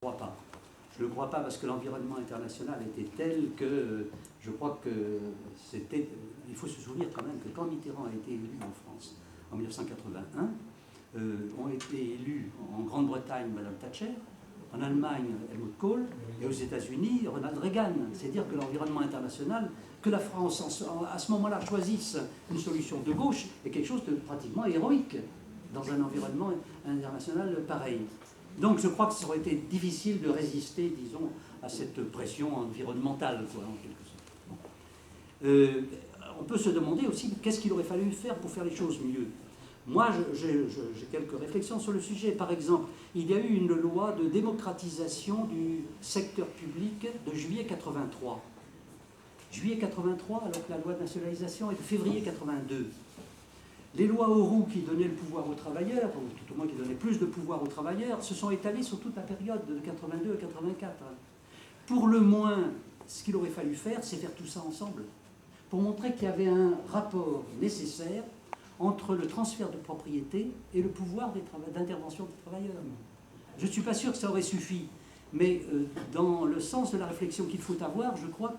crois pas. Je ne le crois pas parce que l'environnement international était tel que je crois que c'était... Il faut se souvenir quand même que quand Mitterrand a été élu en France en 1981, ont été élus en Grande-Bretagne Madame Thatcher, en Allemagne Helmut Kohl et aux États-Unis Ronald Reagan. C'est dire que l'environnement international, que la France à ce moment-là choisisse une solution de gauche est quelque chose de pratiquement héroïque dans un environnement international pareil. Donc je crois que ça aurait été difficile de résister, disons, à cette pression environnementale, quoi, en quelque sorte. On peut se demander aussi qu'est-ce qu'il aurait fallu faire pour faire les choses mieux. Moi, j'ai quelques réflexions sur le sujet. Par exemple, il y a eu une loi de démocratisation du secteur public de juillet 83. Juillet 83, alors que la loi de nationalisation est de février 82. Les lois Auroux qui donnaient le pouvoir aux travailleurs, ou tout au moins qui donnaient plus de pouvoir aux travailleurs, se sont étalées sur toute la période de 82 à 84. Pour le moins, ce qu'il aurait fallu faire, c'est faire tout ça ensemble, pour montrer qu'il y avait un rapport nécessaire entre le transfert de propriété et le pouvoir d'intervention des travailleurs. Je ne suis pas sûr que ça aurait suffi, mais dans le sens de la réflexion qu'il faut avoir, je crois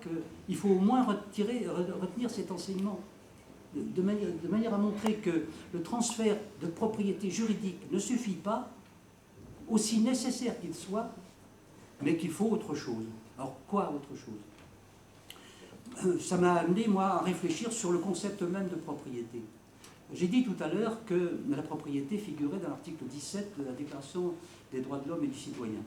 qu'il faut au moins retenir cet enseignement. De manière à montrer que le transfert de propriété juridique ne suffit pas, aussi nécessaire qu'il soit, mais qu'il faut autre chose. Alors, quoi autre chose? Ça m'a amené, moi, à réfléchir sur le concept même de propriété. J'ai dit tout à l'heure que la propriété figurait dans l'article 17 de la Déclaration des droits de l'homme et du citoyen.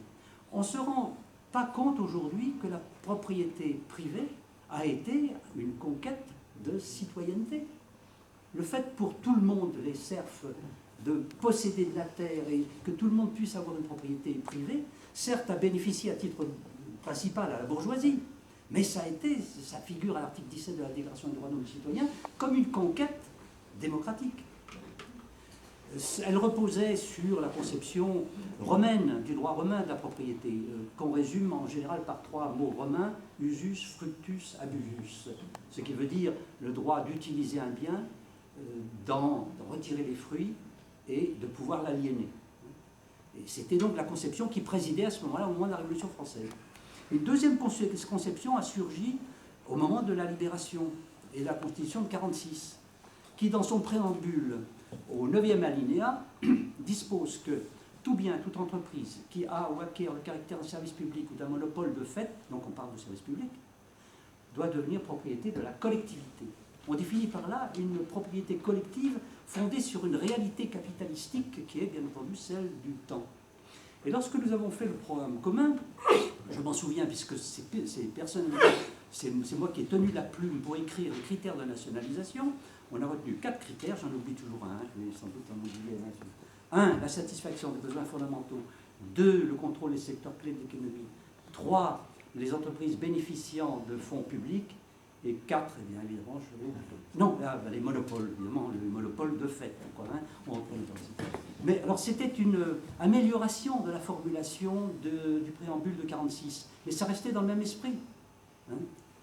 On ne se rend pas compte aujourd'hui que la propriété privée a été une conquête de citoyenneté. Le fait pour tout le monde, les serfs, de posséder de la terre et que tout le monde puisse avoir une propriété privée, certes a bénéficié à titre principal à la bourgeoisie, mais ça figure à l'article 17 de la Déclaration des droits de l'homme et du citoyen comme une conquête démocratique. Elle reposait sur la conception romaine, du droit romain de la propriété, qu'on résume en général par trois mots romains, usus, fructus, abusus, ce qui veut dire le droit d'utiliser un bien, de retirer les fruits et de pouvoir l'aliéner. Et c'était donc la conception qui présidait à ce moment-là, au moment de la Révolution française. Une deuxième conception a surgi au moment de la Libération et de la Constitution de 1946, qui dans son préambule, au 9e alinéa, dispose que tout bien, toute entreprise qui a ou acquiert le caractère d'un service public ou d'un monopole de fait, donc on parle de service public, doit devenir propriété de la collectivité. On définit par là une propriété collective fondée sur une réalité capitalistique qui est bien entendu celle du temps. Et lorsque nous avons fait le programme commun, je m'en souviens puisque c'est moi qui ai tenu la plume pour écrire les critères de nationalisation, on a retenu 4 critères, j'en oublie toujours un, je vais sans doute en oublier un. 1. La satisfaction des besoins fondamentaux. 2. Le contrôle des secteurs clés de l'économie. 3. Les entreprises bénéficiant de fonds publics. Et 4, eh bien évidemment, non, les monopoles, évidemment, le monopole de fait. Quoi, hein, mais alors c'était une amélioration de la formulation du préambule de 1946, mais ça restait dans le même esprit. Hein.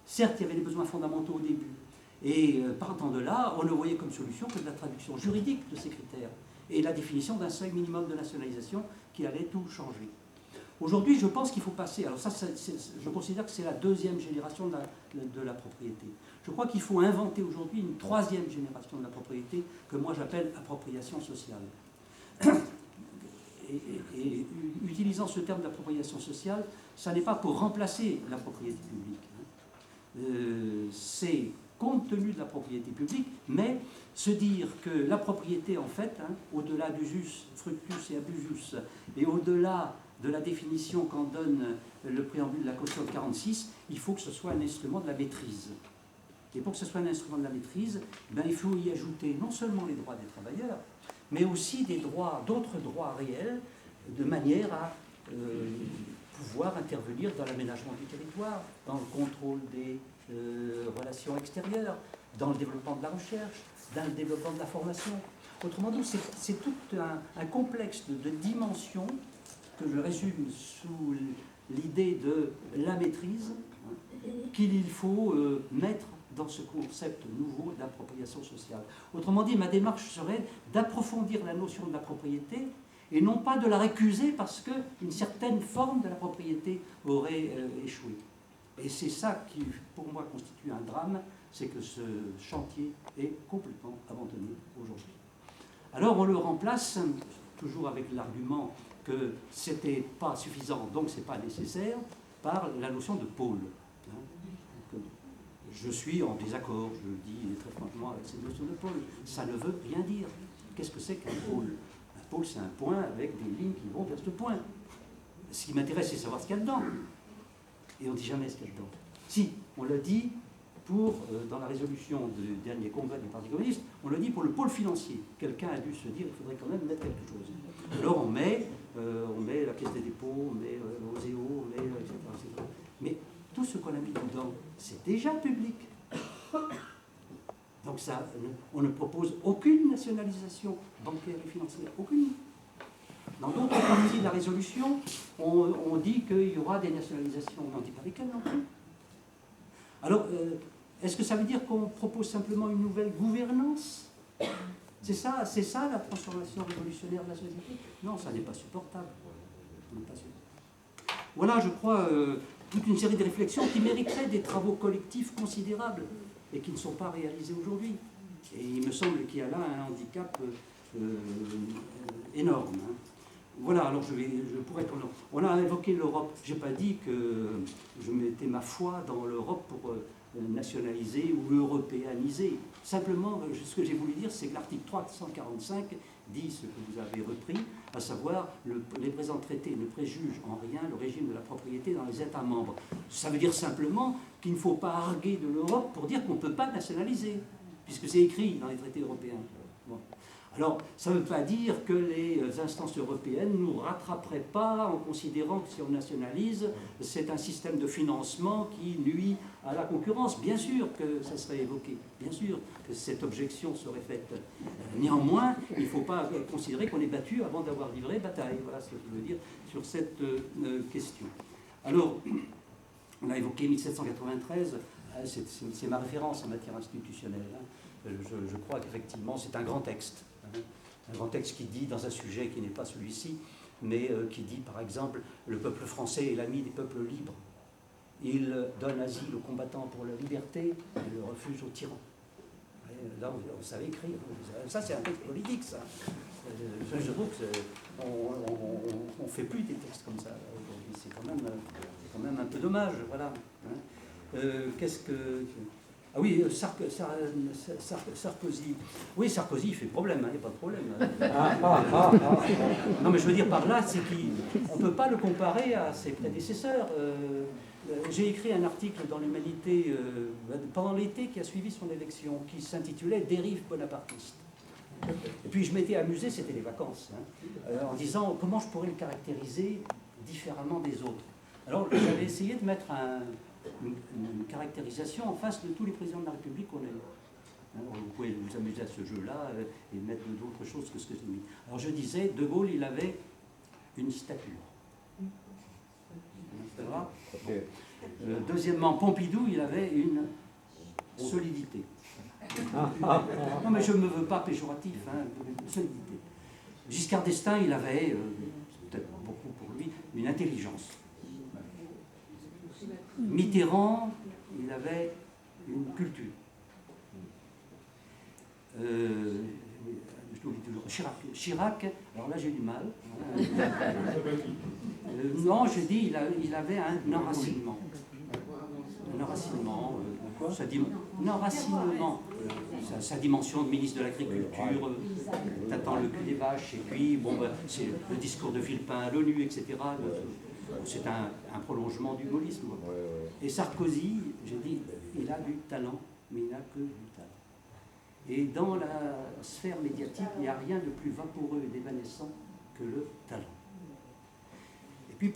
Certes, il y avait les besoins fondamentaux au début, et partant de là, on ne voyait comme solution que de la traduction juridique de ces critères, et la définition d'un seuil minimum de nationalisation qui allait tout changer. Aujourd'hui, je pense qu'il faut passer, alors ça, je considère que c'est la deuxième génération de la propriété. Je crois qu'il faut inventer aujourd'hui une troisième génération de la propriété que moi j'appelle appropriation sociale. Et utilisant ce terme d'appropriation sociale, ça n'est pas pour remplacer la propriété publique. C'est compte tenu de la propriété publique, mais se dire que la propriété, en fait, au-delà d'usus, fructus et abusus, et au-delà de la définition qu'en donne le préambule de la Constitution de 1946, il faut que ce soit un instrument de la maîtrise. Et pour que ce soit un instrument de la maîtrise, ben, il faut y ajouter non seulement les droits des travailleurs, mais aussi d'autres droits réels, de manière à pouvoir intervenir dans l'aménagement du territoire, dans le contrôle des relations extérieures, dans le développement de la recherche, dans le développement de la formation. Autrement dit, c'est tout un complexe de dimensions que je résume sous l'idée de la maîtrise, qu'il faut mettre dans ce concept nouveau d'appropriation sociale. Autrement dit, ma démarche serait d'approfondir la notion de la propriété et non pas de la récuser parce qu'une certaine forme de la propriété aurait échoué. Et c'est ça qui, pour moi, constitue un drame, c'est que ce chantier est complètement abandonné aujourd'hui. Alors on le remplace, toujours avec l'argument que c'était pas suffisant, donc c'est pas nécessaire, par la notion de pôle. Je suis en désaccord, je le dis très franchement, avec cette notion de pôle. Ça ne veut rien dire. Qu'est-ce que c'est qu'un pôle? Un pôle, c'est un point avec des lignes qui vont vers ce point. Ce qui m'intéresse, c'est savoir ce qu'il y a dedans. Et on ne dit jamais ce qu'il y a dedans. Si, on le dit pour, dans la résolution du dernier congrès du Parti communiste, on le dit pour le pôle financier. Quelqu'un a dû se dire qu'il faudrait quand même mettre quelque chose. Alors on met la Caisse des dépôts, on met l'OSEO, on met etc., etc. Mais tout ce qu'on a mis dedans, c'est déjà public. Donc ça, on ne propose aucune nationalisation bancaire et financière, aucune. Dans d'autres parties de la résolution, on dit qu'il y aura des nationalisations, on n'en dit pas lesquelles non plus. Alors, est-ce que ça veut dire qu'on propose simplement une nouvelle gouvernance? C'est ça la transformation révolutionnaire de la société? Non, ça n'est pas supportable. Voilà, je crois, toute une série de réflexions qui mériteraient des travaux collectifs considérables et qui ne sont pas réalisés aujourd'hui. Et il me semble qu'il y a là un handicap énorme. Hein. Voilà, alors je pourrais... On a évoqué l'Europe. Je n'ai pas dit que je mettais ma foi dans l'Europe pour nationaliser ou européaniser. Simplement, ce que j'ai voulu dire, c'est que l'article 345 dit ce que vous avez repris, à savoir les présents traités ne préjugent en rien le régime de la propriété dans les États membres. Ça veut dire simplement qu'il ne faut pas arguer de l'Europe pour dire qu'on ne peut pas nationaliser, puisque c'est écrit dans les traités européens. Bon. Alors, ça ne veut pas dire que les instances européennes ne nous rattraperaient pas en considérant que si on nationalise, c'est un système de financement qui nuit à la concurrence. Bien sûr que ça serait évoqué, bien sûr que cette objection serait faite. Néanmoins, il ne faut pas considérer qu'on est battu avant d'avoir livré bataille. Voilà ce que je veux dire sur cette question. Alors, on a évoqué 1793, c'est ma référence en matière institutionnelle. Je crois qu'effectivement, c'est un grand texte. Un grand texte qui dit, dans un sujet qui n'est pas celui-ci, mais qui dit, par exemple, le peuple français est l'ami des peuples libres. Il donne asile aux combattants pour la liberté et le refuge aux tyrans. Et là, vous savez écrire. Ça, c'est un texte politique, ça. Je trouve qu'on ne fait plus des textes comme ça aujourd'hui. C'est quand même un peu dommage. Voilà. Qu'est-ce que... Ah oui, Sarkozy. Oui, Sarkozy, il fait problème, il n'y a pas de problème. Non, mais je veux dire par là, c'est qu'on ne peut pas le comparer à ses prédécesseurs. J'ai écrit un article dans l'Humanité pendant l'été qui a suivi son élection, qui s'intitulait « Dérive bonapartiste ». Et puis je m'étais amusé, c'était les vacances, en disant comment je pourrais le caractériser différemment des autres. Alors j'avais essayé de mettre une caractérisation en face de tous les présidents de la République qu'on a eu. Alors, vous pouvez vous amuser à ce jeu-là et mettre d'autres choses que ce que j'ai mis. Alors je disais, De Gaulle, il avait une stature. C'est vrai. Bon. Deuxièmement, Pompidou, il avait une solidité. Non mais je ne me veux pas péjoratif, une solidité. Giscard d'Estaing, il avait, peut-être beaucoup pour lui, une intelligence. Mitterrand, il avait une culture. Je l'oublie toujours. Chirac, alors là j'ai du mal. Non, je dis, il avait un enracinement. Un enracinement. Sa dimension de ministre de l'Agriculture, t'attends le cul des vaches, et puis, bon, c'est le discours de Villepin à l'ONU, etc. C'est un prolongement du gaullisme. Et Sarkozy, j'ai dit, il a du talent, mais il n'a que du talent. Et dans la sphère médiatique, il n'y a rien de plus vaporeux et d'évanescent que le talent. Et puis,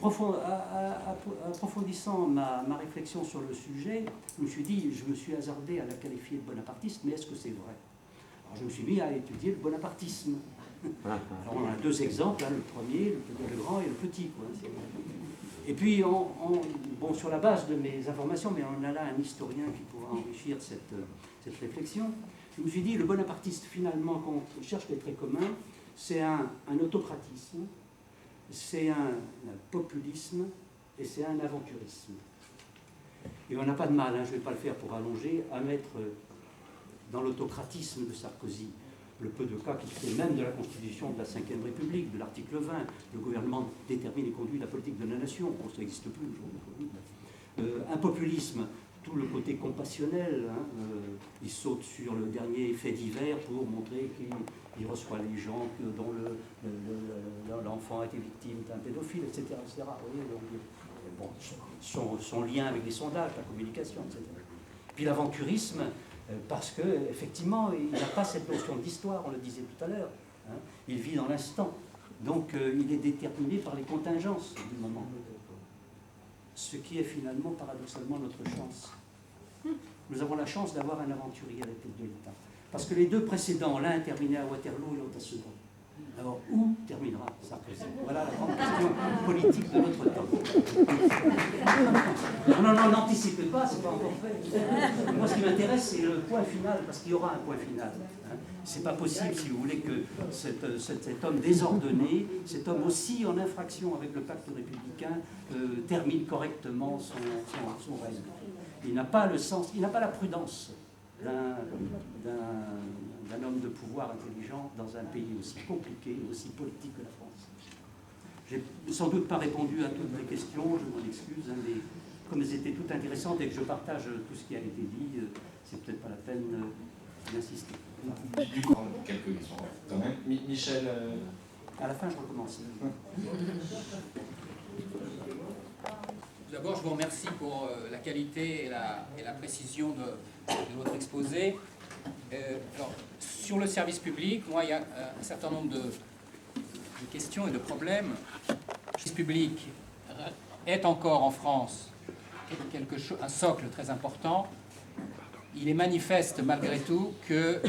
approfondissant ma réflexion sur le sujet, je me suis hasardé à la qualifier de bonapartiste, mais est-ce que c'est vrai? Alors je me suis mis à étudier le bonapartisme. Alors on a deux exemples, le premier, le grand et le petit. Quoi. Et puis, bon, sur la base de mes informations, mais on a là un historien qui pourra enrichir cette réflexion, je me suis dit, le bonapartiste, finalement, quand on cherche les traits communs, c'est un autocratisme, c'est un populisme et c'est un aventurisme. Et on n'a pas de mal, hein, je ne vais pas le faire pour allonger, à mettre dans l'autocratisme de Sarkozy le peu de cas qu'il fait même de la Constitution de la Ve République, de l'article 20, le gouvernement détermine et conduit la politique de la nation, bon, ça n'existe plus aujourd'hui. Un populisme, tout le côté compassionnel, hein, il saute sur le dernier fait divers pour montrer qu'il reçoit les gens dont l'enfant a été victime d'un pédophile, etc. etc. Vous voyez, donc, bon, son lien avec les sondages, la communication, etc. Puis l'aventurisme, parce qu'effectivement, il n'a pas cette notion d'histoire, on le disait tout à l'heure. Hein, il vit dans l'instant. Donc il est déterminé par les contingences du moment. Ce qui est finalement paradoxalement notre chance. Nous avons la chance d'avoir un aventurier à la tête de l'État. Parce que les deux précédents, l'un a terminé à Waterloo et l'autre à Sedan. Alors, où terminera Sarkozy? Voilà la grande question politique de notre temps. Non, n'anticipez pas, c'est pas encore fait. Moi, ce qui m'intéresse, c'est le point final, parce qu'il y aura un point final. Hein. C'est pas possible, si vous voulez, que cet homme désordonné, cet homme aussi en infraction avec le pacte républicain, termine correctement son règne. Il n'a pas le sens, il n'a pas la prudence d'un homme de pouvoir intelligent dans un pays aussi compliqué, aussi politique que la France. J'ai sans doute pas répondu à toutes les questions, je m'en excuse, hein, mais comme elles étaient toutes intéressantes et que je partage tout ce qui a été dit, c'est peut-être pas la peine d'insister. Quelques questions quand même. Michel. À la fin, je recommence. D'abord, je vous remercie pour la qualité et la précision de votre exposé. Alors, sur le service public, moi, il y a un certain nombre de questions et de problèmes. Le service public est encore en France un socle très important. Il est manifeste malgré tout que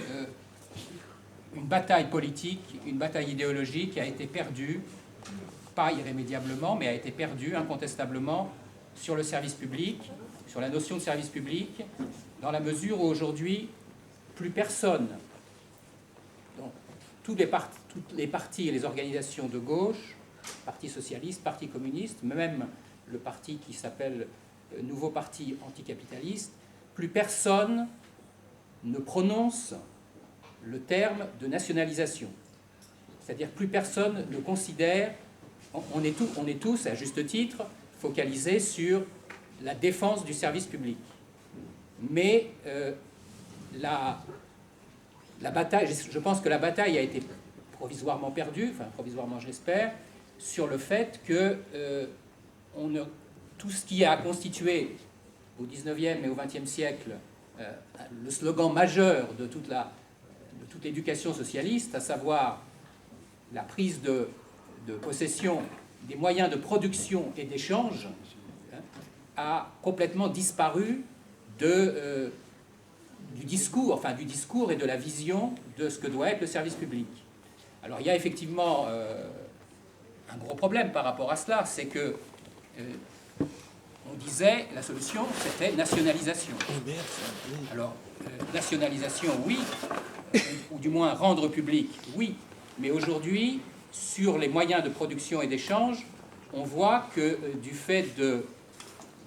une bataille politique, une bataille idéologique a été perdue, pas irrémédiablement, mais a été perdue incontestablement sur le service public, sur la notion de service public, dans la mesure où aujourd'hui, plus personne, donc toutes les partis et les organisations de gauche, Parti socialiste, Parti communiste, même le parti qui s'appelle Nouveau Parti anticapitaliste, plus personne ne prononce le terme de nationalisation. C'est-à-dire plus personne ne considère, on est tous, à juste titre, focalisés sur la défense du service public. Mais la bataille, je pense que la bataille a été provisoirement perdue, enfin provisoirement j'espère, sur le fait que tout ce qui a constitué au XIXe et au XXe siècle le slogan majeur de toute l'éducation socialiste, à savoir la prise de possession des moyens de production et d'échange, a complètement disparu du discours et de la vision de ce que doit être le service public. Alors il y a effectivement un gros problème par rapport à cela, c'est que on disait la solution c'était nationalisation. Alors nationalisation oui, ou du moins rendre public oui, mais aujourd'hui sur les moyens de production et d'échange, on voit que du fait de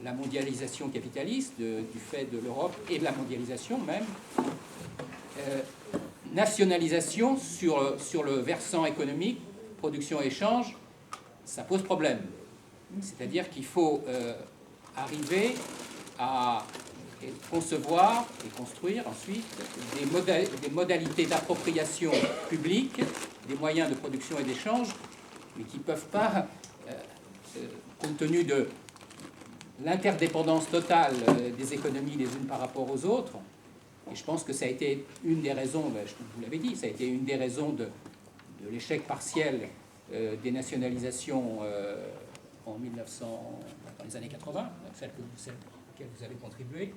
la mondialisation capitaliste, du fait de l'Europe et de la mondialisation même, nationalisation sur le versant économique, production et échange, ça pose problème. C'est-à-dire qu'il faut arriver à concevoir et construire ensuite des modalités d'appropriation publique des moyens de production et d'échange, mais qui ne peuvent pas, compte tenu de l'interdépendance totale des économies les unes par rapport aux autres, et je pense que ça a été une des raisons, vous l'avez dit, ça a été une des raisons de l'échec partiel des nationalisations dans les années 80, celles auxquelles vous avez contribué.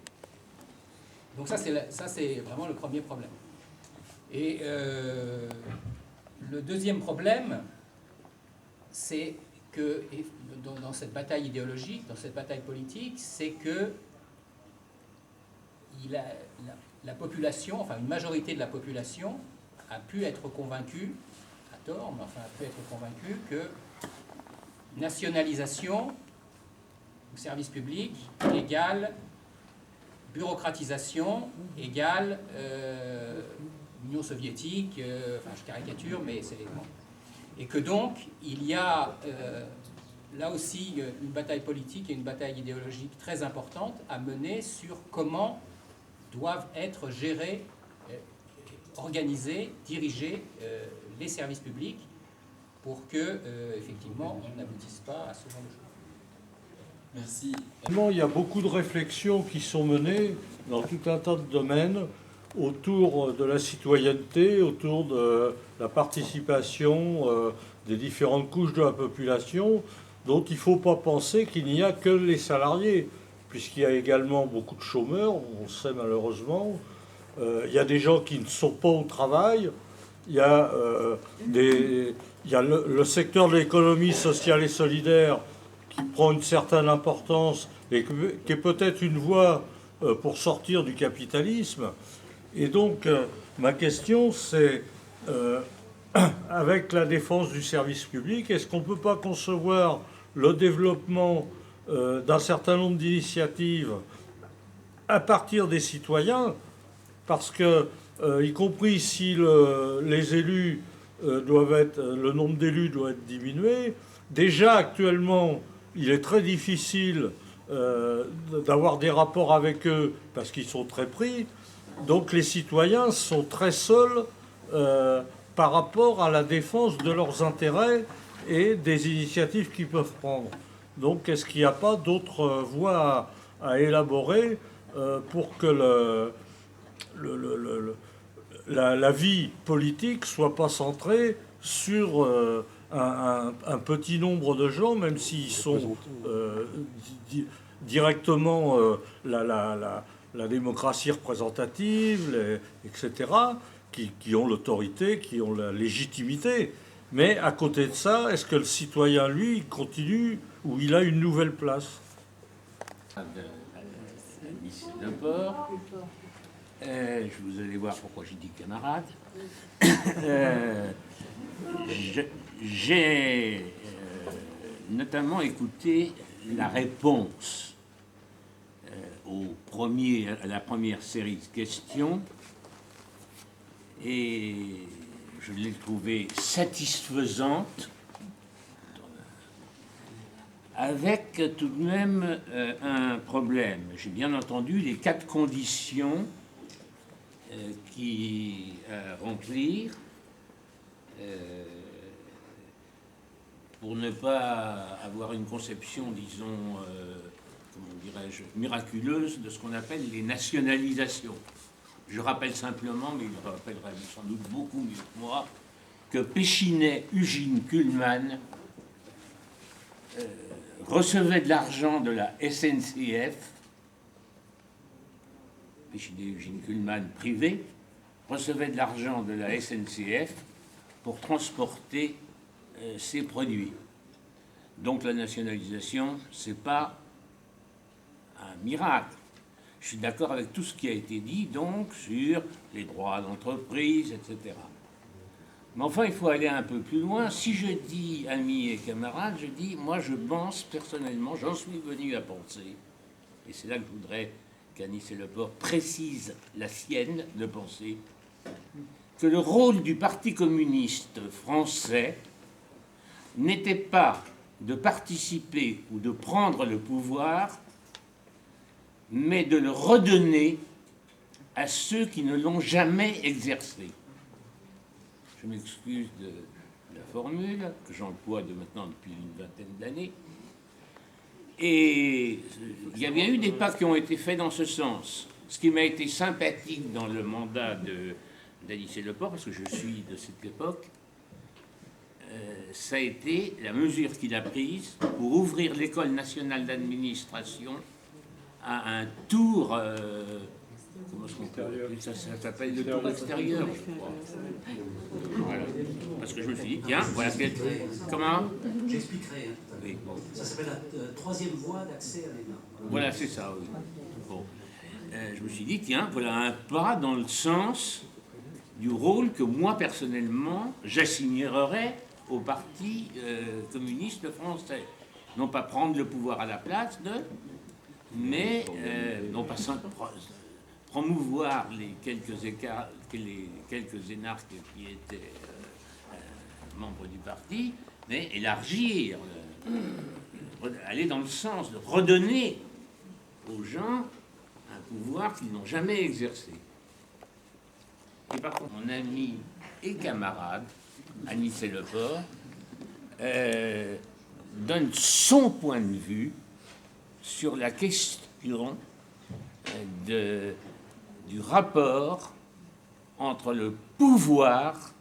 Donc ça c'est vraiment le premier problème. Et le deuxième problème, c'est que dans cette bataille idéologique, dans cette bataille politique, c'est que la population, enfin une majorité de la population, a pu être convaincue, tort, mais enfin peut être convaincu que nationalisation ou service public égale bureaucratisation égale Union soviétique, enfin je caricature, mais c'est les mots. Et que donc il y a là aussi une bataille politique et une bataille idéologique très importante à mener sur comment doivent être gérés, organisés, dirigés les services publics pour que, effectivement, on n'aboutisse pas à ce genre de choses. Merci. Il y a beaucoup de réflexions qui sont menées dans tout un tas de domaines autour de la citoyenneté, autour de la participation des différentes couches de la population, dont il ne faut pas penser qu'il n'y a que les salariés, puisqu'il y a également beaucoup de chômeurs, on le sait malheureusement. Il y a des gens qui ne sont pas au travail, il y a, le secteur de l'économie sociale et solidaire qui prend une certaine importance et qui est peut-être une voie pour sortir du capitalisme. Et donc, ma question, c'est, avec la défense du service public, est-ce qu'on ne peut pas concevoir le développement d'un certain nombre d'initiatives à partir des citoyens, parce que, y compris si les élus doivent être, le nombre d'élus doit être diminué, déjà actuellement, il est très difficile d'avoir des rapports avec eux parce qu'ils sont très pris. Donc les citoyens sont très seuls par rapport à la défense de leurs intérêts et des initiatives qu'ils peuvent prendre. Donc est-ce qu'il n'y a pas d'autres voies à élaborer pour que la vie politique soit pas centrée sur un petit nombre de gens, même s'ils sont directement la démocratie représentative, etc., qui ont l'autorité, qui ont la légitimité. Mais à côté de ça, est-ce que le citoyen, lui, il continue ou il a une nouvelle place? D'abord, vous allez voir pourquoi j'ai dit camarade. J'ai notamment écouté la réponse à la première série de questions et je l'ai trouvée satisfaisante, avec tout de même un problème. J'ai bien entendu les 4 conditions qui remplir pour ne pas avoir une conception, disons, comment dirais-je, miraculeuse de ce qu'on appelle les nationalisations. Je rappelle simplement, mais il le rappellerait sans doute beaucoup mieux que moi, que Péchinet Eugène Kuhlmann recevait de l'argent de la SNCF, Péchinet Eugène Kuhlmann privé, recevait de l'argent de la SNCF pour transporter ses produits. Donc la nationalisation, c'est pas un miracle. Je suis d'accord avec tout ce qui a été dit, donc, sur les droits d'entreprise, etc. Mais enfin, il faut aller un peu plus loin. Si je dis amis et camarades, je dis, moi, je pense personnellement, j'en suis venu à penser, et c'est là que je voudrais qu'Anicet Le Port précise la sienne de pensée, que le rôle du Parti communiste français n'était pas de participer ou de prendre le pouvoir, mais de le redonner à ceux qui ne l'ont jamais exercé. Je m'excuse de la formule, que j'emploie maintenant depuis une vingtaine d'années. Et il y a bien eu des pas qui ont été faits dans ce sens. Ce qui m'a été sympathique dans le mandat d'Anicet Le Port, parce que je suis de cette époque, ça a été la mesure qu'il a prise pour ouvrir l'École nationale d'administration à un tour, comment est-ce qu'on peut appeler ça, ça s'appelle le tour extérieur, je crois. Voilà. Parce que je me suis dit, tiens, voilà comment? J'expliquerai. Oui. Ça s'appelle la troisième voie d'accès à l'ENA. Voilà, c'est ça, oui. Bon. Je me suis dit, tiens, voilà un pas dans le sens du rôle que moi, personnellement, j'assignerais au Parti communiste français. Non pas prendre le pouvoir à la place de, mais non pas promouvoir les quelques énarques qui étaient membres du parti, mais élargir, aller dans le sens de redonner aux gens un pouvoir qu'ils n'ont jamais exercé. Et par contre, mon ami et camarade, Anicet Le Port, donne son point de vue sur la question du rapport entre le pouvoir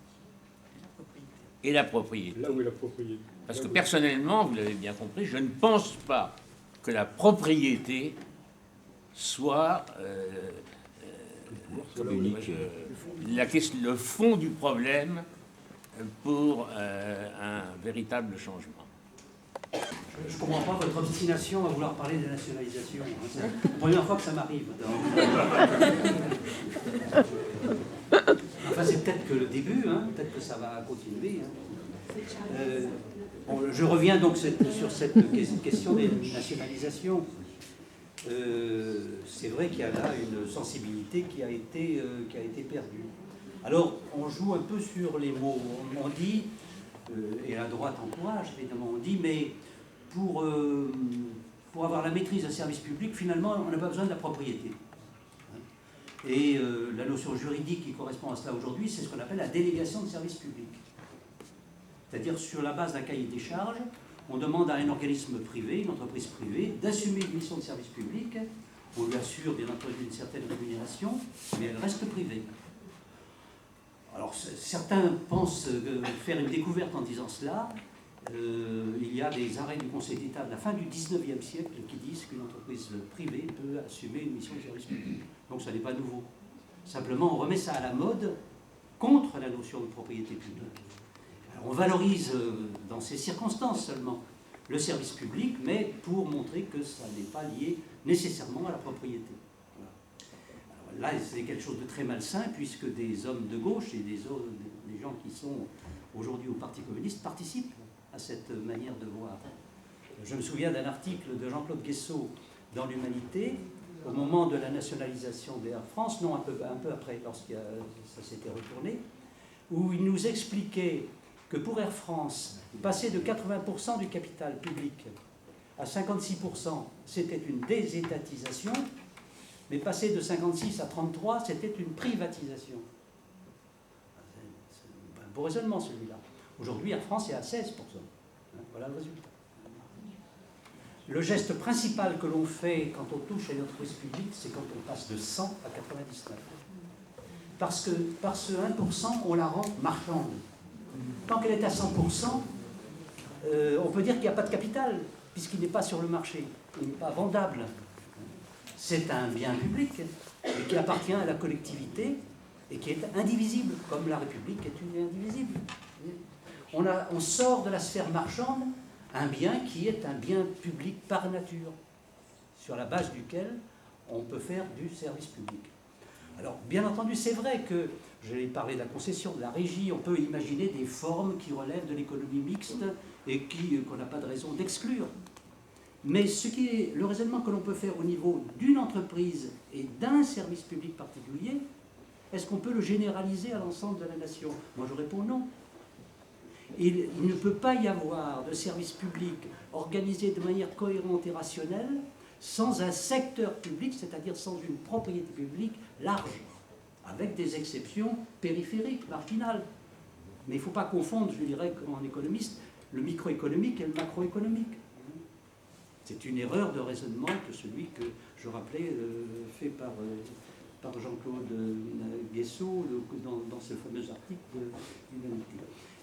et la propriété. Là où est la propriété. Parce que personnellement, vous l'avez bien compris, je ne pense pas que la propriété soit le fond du problème pour un véritable changement. Je ne comprends pas votre obstination à vouloir parler de nationalisation. C'est la première fois que ça m'arrive. Enfin, c'est peut-être que le début, hein, peut-être que ça va continuer. Je reviens donc sur cette question des nationalisations. C'est vrai qu'il y a là une sensibilité qui a été perdue. Alors, on joue un peu sur les mots. On dit, et la droite encourage, évidemment, on dit, mais pour avoir la maîtrise d'un service public, finalement, on n'a pas besoin de la propriété. Et la notion juridique qui correspond à cela aujourd'hui, c'est ce qu'on appelle la délégation de service public. C'est-à-dire, sur la base d'un cahier des charges, on demande à un organisme privé, une entreprise privée, d'assumer une mission de service public. On lui assure, bien entendu, une certaine rémunération, mais elle reste privée. Alors, certains pensent faire une découverte en disant cela. Il y a des arrêts du Conseil d'État de la fin du 19e siècle qui disent qu'une entreprise privée peut assumer une mission de service public. Donc, ça n'est pas nouveau. Simplement, on remet ça à la mode contre la notion de propriété publique. Alors, on valorise, dans ces circonstances seulement, le service public, mais pour montrer que ça n'est pas lié nécessairement à la propriété. Là, c'est quelque chose de très malsain, puisque des hommes de gauche et des gens qui sont aujourd'hui au Parti communiste participent à cette manière de voir. Je me souviens d'un article de Jean-Claude Guessot dans l'Humanité, au moment de la nationalisation d'Air France, non, un peu après, lorsque ça s'était retourné, où il nous expliquait que pour Air France, passer de 80% du capital public à 56%, c'était une désétatisation, mais passer de 56 à 33, c'était une privatisation. C'est un beau raisonnement, celui-là. Aujourd'hui, Air France est à 16%. Voilà le résultat. Le geste principal que l'on fait quand on touche à une entreprise publique, c'est quand on passe de 100 à 99. Parce que par ce 1%, on la rend marchande. Tant qu'elle est à 100%, on peut dire qu'il n'y a pas de capital, puisqu'il n'est pas sur le marché, il n'est pas vendable. C'est un bien public, et qui appartient à la collectivité, et qui est indivisible, comme la République est une indivisible. On sort de la sphère marchande un bien qui est un bien public par nature, sur la base duquel on peut faire du service public. Alors, bien entendu, c'est vrai que, j'ai parlé de la concession, de la régie, on peut imaginer des formes qui relèvent de l'économie mixte et qu'on n'a pas de raison d'exclure. Mais ce qui est le raisonnement que l'on peut faire au niveau d'une entreprise et d'un service public particulier, est-ce qu'on peut le généraliser à l'ensemble de la nation? Moi, je réponds non. Il ne peut pas y avoir de service public organisé de manière cohérente et rationnelle sans un secteur public, c'est-à-dire sans une propriété publique large, avec des exceptions périphériques, marginales. Mais il ne faut pas confondre, je dirais, en économiste, le microéconomique et le macroéconomique. C'est une erreur de raisonnement que celui que je rappelais, fait par Jean-Claude Guessot dans ce fameux article de l'Humanité.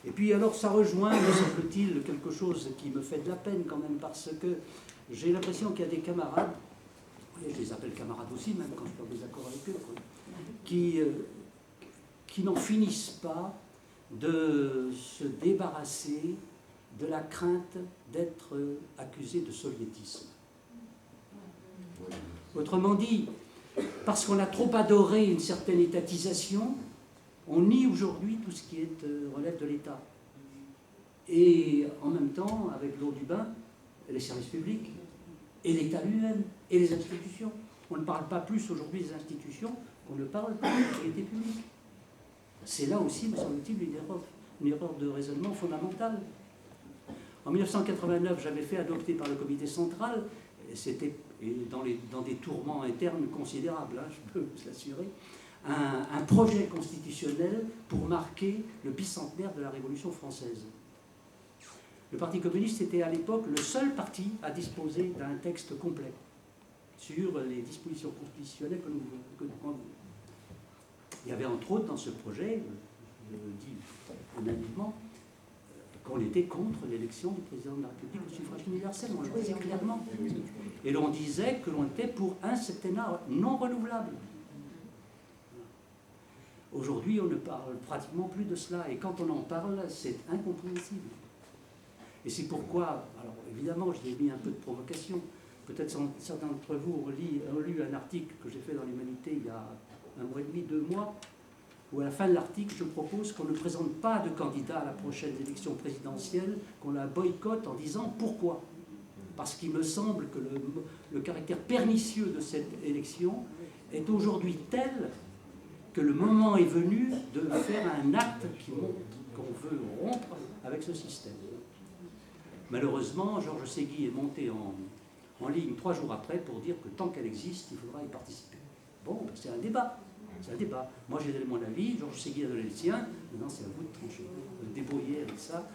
Et puis alors ça rejoint, me semble-t-il, quelque chose qui me fait de la peine quand même, parce que j'ai l'impression qu'il y a des camarades, et je les appelle camarades aussi, même quand je suis en désaccord avec eux, qui n'en finissent pas de se débarrasser de la crainte d'être accusé de soviétisme. Autrement dit, parce qu'on a trop adoré une certaine étatisation, On nie aujourd'hui tout ce qui relève de l'État. Et en même temps, avec l'eau du bain, les services publics, et l'État lui-même, et les institutions. On ne parle pas plus aujourd'hui des institutions qu'on ne parle pas de l'autorité publique. C'est là aussi, me semble-t-il, une erreur de raisonnement fondamentale. En 1989, j'avais fait adopter par le comité central, c'était dans des tourments internes considérables, hein, je peux vous l'assurer, un projet constitutionnel pour marquer le bicentenaire de la Révolution française. Le Parti communiste était à l'époque le seul parti à disposer d'un texte complet sur les dispositions constitutionnelles que nous prenions. Il y avait entre autres dans ce projet, je le dis unanimement, qu'on était contre l'élection du président de la République au suffrage universel, on le disait clairement. Et l'on disait que l'on était pour un septennat non renouvelable. Aujourd'hui, on ne parle pratiquement plus de cela, et quand on en parle, c'est incompréhensible. Et c'est pourquoi, alors évidemment, je l'ai mis un peu de provocation, peut-être certains d'entre vous ont lu un article que j'ai fait dans l'Humanité il y a 1 mois et demi, 2 mois, où à la fin de l'article, je propose qu'on ne présente pas de candidat à la prochaine élection présidentielle, qu'on la boycotte en disant pourquoi. Parce qu'il me semble que le caractère pernicieux de cette élection est aujourd'hui tel que le moment est venu de faire un acte qui montre qu'on veut rompre avec ce système. Malheureusement, Georges Ségui est monté en ligne 3 jours après pour dire que tant qu'elle existe, il faudra y participer. Bon, c'est un débat. C'est un débat. Moi, j'ai donné mon avis, Georges Ségui a donné le sien. Maintenant, c'est à vous de trancher, de débrouiller avec ça.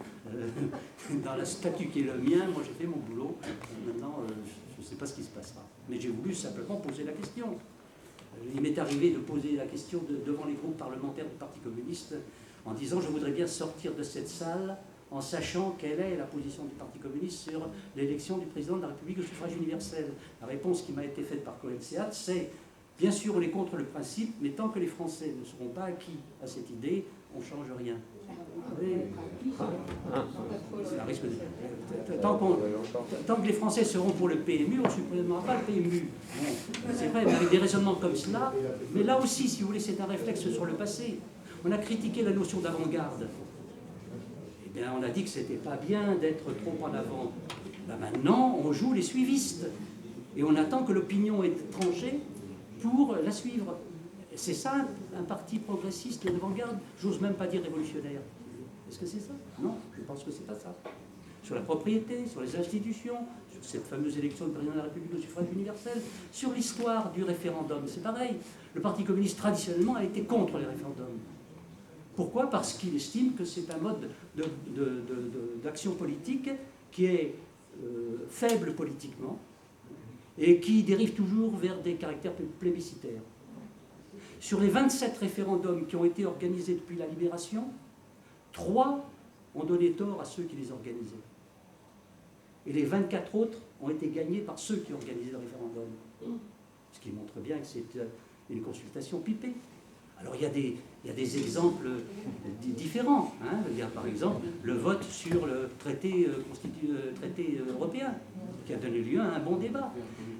Dans la statut qui est le mien, moi, j'ai fait mon boulot. Maintenant, je ne sais pas ce qui se passera. Mais j'ai voulu simplement poser la question. Il m'est arrivé de poser la question devant les groupes parlementaires du Parti communiste en disant « Je voudrais bien sortir de cette salle en sachant quelle est la position du Parti communiste sur l'élection du président de la République au suffrage universel. » La réponse qui m'a été faite par Colette Seat, c'est « Bien sûr, on est contre le principe, mais tant que les Français ne seront pas acquis à cette idée, on ne change rien. » Tant que les Français seront pour le PMU, on ne supprimera pas le PMU. Bon, c'est vrai, mais avec des raisonnements comme cela, mais là aussi, si vous voulez, c'est un réflexe sur le passé. On a critiqué la notion d'avant-garde. Eh bien, on a dit que ce n'était pas bien d'être trop en avant. Là, maintenant, on joue les suivistes. Et on attend que l'opinion ait tranché pour la suivre. C'est ça, un parti progressiste d'avant-garde. J'ose même pas dire révolutionnaire. Est-ce que c'est ça? Non, je pense que c'est pas ça. Sur la propriété, sur les institutions, sur cette fameuse élection du président de la République au suffrage universel, sur l'histoire du référendum, c'est pareil. Le Parti communiste, traditionnellement, a été contre les référendums. Pourquoi? Parce qu'il estime que c'est un mode d'action politique qui est faible politiquement et qui dérive toujours vers des caractères plébiscitaires. Sur les 27 référendums qui ont été organisés depuis la Libération, 3 ont donné tort à ceux qui les organisaient. Et les 24 autres ont été gagnés par ceux qui organisaient le référendum. Ce qui montre bien que c'est une consultation pipée. Alors il y a des exemples différents. Hein. Il y a par exemple le vote sur le traité européen, qui a donné lieu à un bon débat.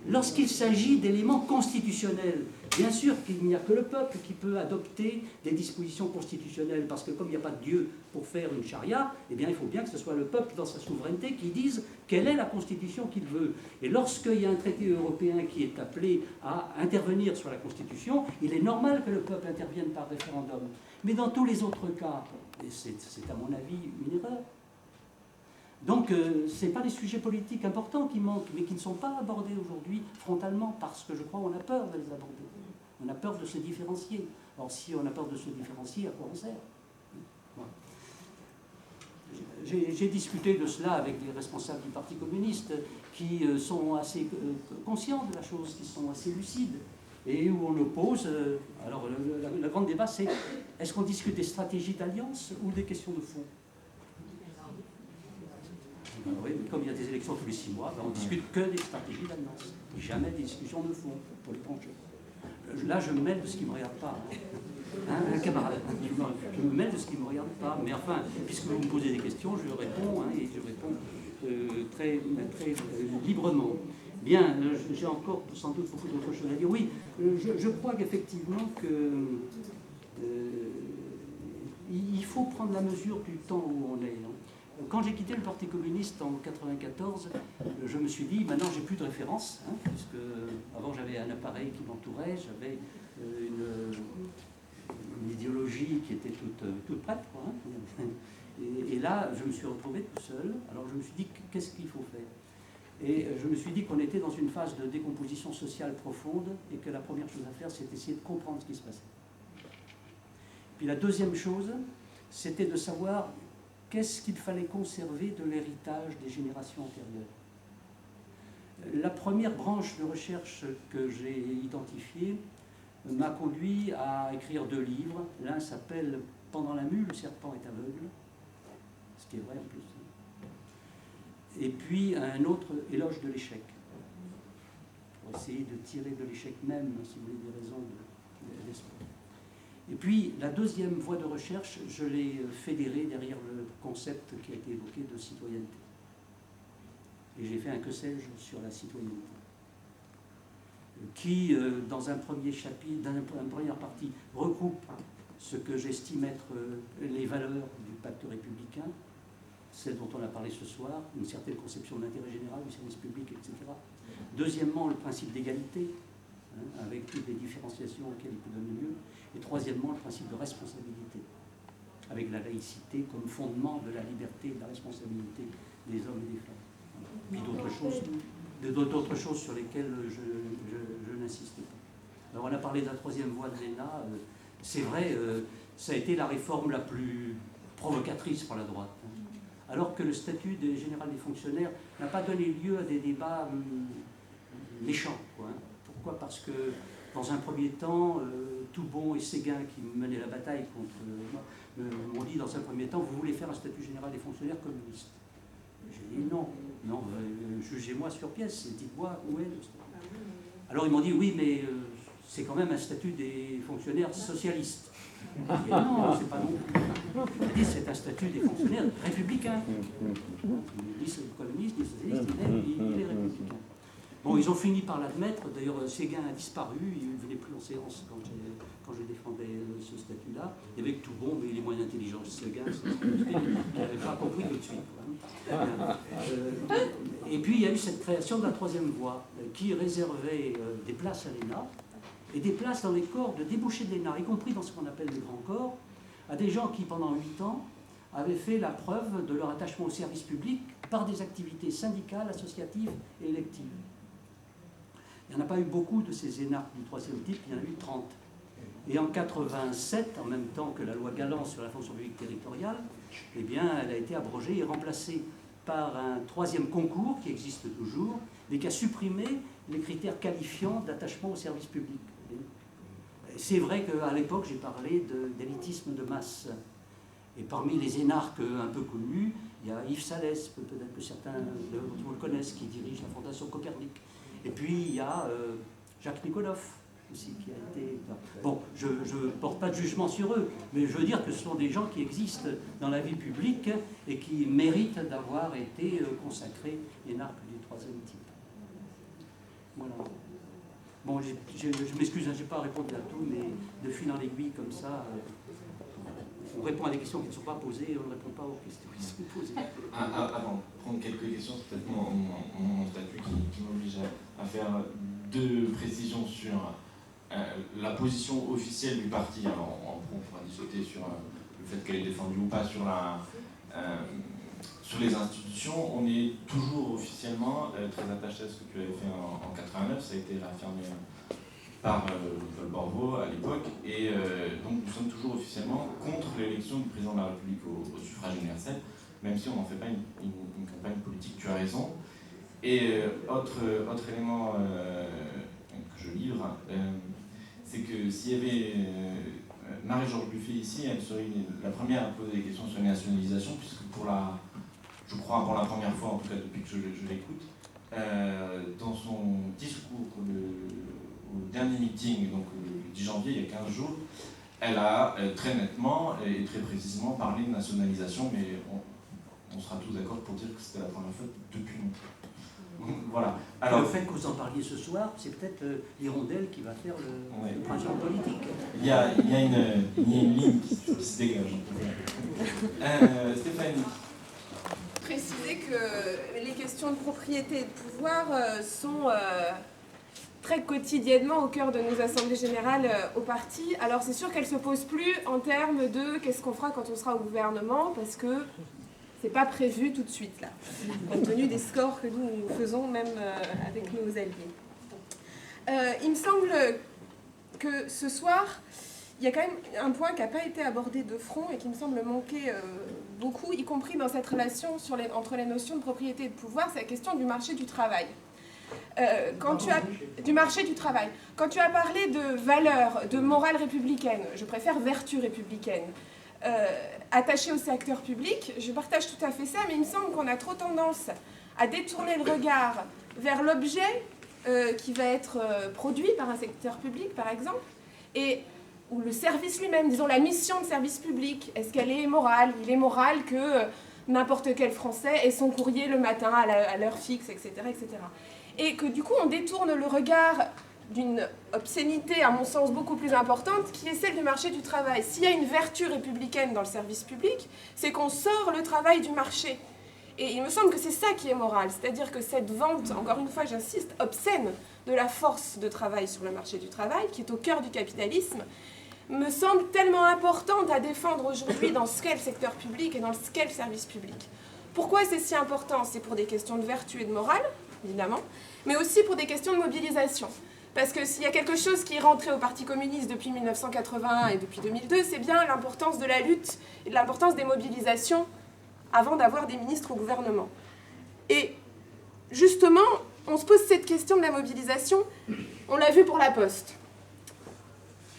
Lorsqu'il s'agit d'éléments constitutionnels, bien sûr qu'il n'y a que le peuple qui peut adopter des dispositions constitutionnelles, parce que comme il n'y a pas de Dieu pour faire une charia, eh bien il faut bien que ce soit le peuple dans sa souveraineté qui dise quelle est la constitution qu'il veut. Et lorsqu'il y a un traité européen qui est appelé à intervenir sur la constitution, il est normal que le peuple intervienne par référendum. Mais dans tous les autres cas, et c'est à mon avis une erreur. Donc, ce n'est pas des sujets politiques importants qui manquent, mais qui ne sont pas abordés aujourd'hui frontalement, parce que je crois qu'on a peur de les aborder. On a peur de se différencier. Alors, si on a peur de se différencier, à quoi on sert? Voilà. J'ai discuté de cela avec des responsables du Parti communiste qui sont assez conscients de la chose, qui sont assez lucides, et où on oppose. Alors, le grand débat, c'est est-ce qu'on discute des stratégies d'alliance ou des questions de fond? Oui, mais comme il y a des élections tous les 6 mois, ben on ne discute que des stratégies d'alliance. Jamais des discussions de fond pour les trancher. Là, je me mêle de ce qui ne me regarde pas. Hein, un camarade, je me mêle de ce qui ne me regarde pas. Mais enfin, puisque vous me posez des questions, je réponds, hein, et je réponds très librement. Bien, j'ai encore sans doute beaucoup d'autres choses à dire. Oui, je crois qu'effectivement que prendre la mesure du temps où on est. Quand j'ai quitté le Parti communiste en 1994, je me suis dit, maintenant j'ai plus de référence, puisque avant j'avais un appareil qui m'entourait, j'avais une idéologie qui était toute prête, quoi, et là, je me suis retrouvé tout seul. Alors je me suis dit, qu'est-ce qu'il faut faire? Et je me suis dit qu'on était dans une phase de décomposition sociale profonde et que la première chose à faire, c'était essayer de comprendre ce qui se passait. Puis la deuxième chose, c'était de savoir qu'est-ce qu'il fallait conserver de l'héritage des générations antérieures. La première branche de recherche que j'ai identifiée m'a conduit à écrire 2 livres. L'un s'appelle « Pendant la mue, le serpent est aveugle », ce qui est vrai en plus. Et puis un autre, « Éloge de l'échec », pour essayer de tirer de l'échec même, si vous voulez, des raisons d'espoir. Et puis la deuxième voie de recherche, je l'ai fédérée derrière le concept qui a été évoqué de citoyenneté. Et j'ai fait un que sais-je sur la citoyenneté, qui, dans un premier chapitre, dans une première partie, regroupe ce que j'estime être les valeurs du pacte républicain, celles dont on a parlé ce soir, une certaine conception de l'intérêt général, du service public, etc. Deuxièmement, le principe d'égalité, avec toutes les différenciations auxquelles il peut donner lieu. Et troisièmement, le principe de responsabilité, avec la laïcité comme fondement de la liberté et de la responsabilité des hommes et des femmes. Puis d'autres choses sur lesquelles je n'insiste pas. Alors on a parlé de la troisième voie de l'ENA. C'est vrai, ça a été la réforme la plus provocatrice pour la droite. Alors que le statut général des fonctionnaires n'a pas donné lieu à des débats méchants, quoi. Pourquoi? Parce que, dans un premier temps, Toubon et Séguin, qui menaient la bataille contre moi, m'ont dit dans un premier temps, vous voulez faire un statut général des fonctionnaires communistes? J'ai dit non, jugez-moi sur pièce, dites-moi où est le statut. Alors ils m'ont dit oui, mais c'est quand même un statut des fonctionnaires socialistes. J'ai dit non, c'est pas non plus. J'ai dit c'est un statut des fonctionnaires républicains. Ni communiste, ni socialiste, il est républicain. Bon, ils ont fini par l'admettre. D'ailleurs, Séguin a disparu. Il ne venait plus en séance quand je défendais ce statut-là. Il y avait que Toubon, mais il est moins intelligent que Séguin. Il n'avait pas compris tout de suite. Et puis, il y a eu cette création de la troisième voie qui réservait des places à l'ENA et des places dans les corps de débouchés de l'ENA, y compris dans ce qu'on appelle les grands corps, à des gens qui, pendant 8 ans, avaient fait la preuve de leur attachement au service public par des activités syndicales, associatives et électives. Il n'y en a pas eu beaucoup de ces énarques du troisième type, il y en a eu 30. Et en 87, en même temps que la loi Galland sur la fonction publique territoriale, eh bien, elle a été abrogée et remplacée par un troisième concours qui existe toujours, mais qui a supprimé les critères qualifiants d'attachement au service public. C'est vrai qu'à l'époque, j'ai parlé d'élitisme de masse. Et parmi les énarques un peu connus, il y a Yves Salès, peut-être que certains d'entre vous le connaissent, qui dirige la Fondation Copernic. Et puis il y a Jacques Nicolov aussi qui a été... Bon, je ne porte pas de jugement sur eux, mais je veux dire que ce sont des gens qui existent dans la vie publique et qui méritent d'avoir été consacrés énarques du troisième type. Voilà. Bon, je m'excuse, je n'ai pas répondu à tout, mais de fil en aiguille comme ça, on répond à des questions qui ne sont pas posées et on ne répond pas aux questions qui sont posées. Avant de prendre quelques questions, c'est peut-être mon statut qui m'oblige à faire 2 précisions sur la position officielle du parti. Alors, on pourra discuter sur le fait qu'elle est défendue ou pas sur les institutions. On est toujours officiellement très attaché à ce que tu avais fait en 89. Ça a été réaffirmé par Paul Borvo à l'époque. Et donc, nous sommes toujours officiellement contre l'élection du président de la République au suffrage universel, même si on n'en fait pas une campagne politique. Tu as raison. Et autre élément que je livre, c'est que s'il y avait Marie-Georges Buffet ici, elle serait la première à poser des questions sur les nationalisations, puisque je crois pour la première fois, en tout cas depuis que je l'écoute, dans son discours au dernier meeting, donc le 10 janvier, il y a 15 jours, elle a très nettement et très précisément parlé de nationalisation, mais on sera tous d'accord pour dire que c'était la première fois depuis longtemps. Voilà. Alors, le fait que vous en parliez ce soir, c'est peut-être l'hirondelle qui va faire le printemps politique. Il y a une ligne qui se dégage. Stéphanie. Préciser que les questions de propriété et de pouvoir sont très quotidiennement au cœur de nos assemblées générales au parti. Alors c'est sûr qu'elles ne se posent plus en termes de qu'est-ce qu'on fera quand on sera au gouvernement, parce que c'est pas prévu tout de suite là, compte tenu des scores que nous faisons même avec nos alliés. Il me semble que ce soir, il y a quand même un point qui n'a pas été abordé de front et qui me semble manquer beaucoup, y compris dans cette relation entre les notions de propriété et de pouvoir, c'est la question du marché du travail. Du marché du travail. Quand tu as parlé de valeurs, de morale républicaine, je préfère vertu républicaine, attachée au secteur public, je partage tout à fait ça, mais il me semble qu'on a trop tendance à détourner le regard vers l'objet qui va être produit par un secteur public, par exemple, ou le service lui-même, disons la mission de service public. Est-ce qu'elle est morale? Il est moral que n'importe quel Français ait son courrier le matin à l'heure fixe, etc., etc. Et que du coup, on détourne le regard d'une obscénité, à mon sens, beaucoup plus importante, qui est celle du marché du travail. S'il y a une vertu républicaine dans le service public, c'est qu'on sort le travail du marché. Et il me semble que c'est ça qui est moral, c'est-à-dire que cette vente, encore une fois j'insiste, obscène de la force de travail sur le marché du travail, qui est au cœur du capitalisme, me semble tellement importante à défendre aujourd'hui dans ce qu'est le secteur public et dans ce qu'est le service public. Pourquoi c'est si important? C'est pour des questions de vertu et de morale, évidemment, mais aussi pour des questions de mobilisation. Parce que s'il y a quelque chose qui est rentré au Parti communiste depuis 1981 et depuis 2002, c'est bien l'importance de la lutte et l'importance des mobilisations avant d'avoir des ministres au gouvernement. Et justement, on se pose cette question de la mobilisation, on l'a vu pour la Poste.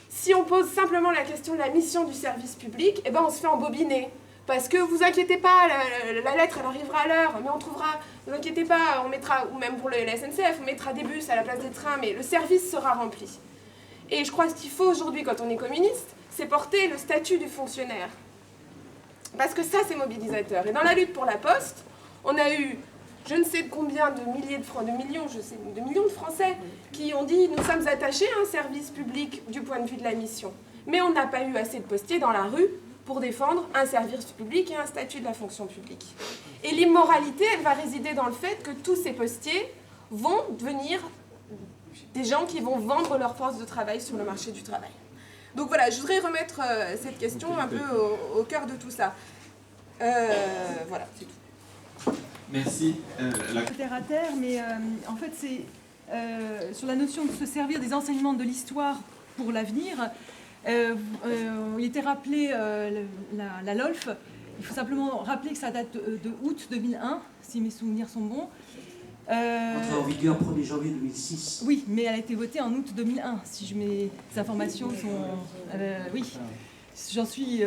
Si on pose simplement la question de la mission du service public, eh ben on se fait embobiner. Parce que vous inquiétez pas, la lettre elle arrivera à l'heure, mais on trouvera, vous inquiétez pas, on mettra, ou même pour la SNCF, on mettra des bus à la place des trains, mais le service sera rempli. Et je crois que ce qu'il faut aujourd'hui quand on est communiste, c'est porter le statut du fonctionnaire. Parce que ça c'est mobilisateur. Et dans la lutte pour la Poste, on a eu je ne sais combien de milliers de millions de Français qui ont dit nous sommes attachés à un service public du point de vue de la mission. Mais on n'a pas eu assez de postiers dans la rue pour défendre un service public et un statut de la fonction publique. Et l'immoralité, elle va résider dans le fait que tous ces postiers vont devenir des gens qui vont vendre leur force de travail sur le marché du travail. Donc voilà, je voudrais remettre cette question un peu au cœur de tout ça. Voilà, c'est tout. Merci. Terre à terre, mais en fait, c'est sur la notion de se servir des enseignements de l'histoire pour l'avenir. Il était rappelé la LOLF. Il faut simplement rappeler que ça date de août 2001, si mes souvenirs sont bons. Entrée en vigueur 1er janvier 2006. Oui, mais elle a été votée en août 2001, si mes informations sont... oui, j'en suis...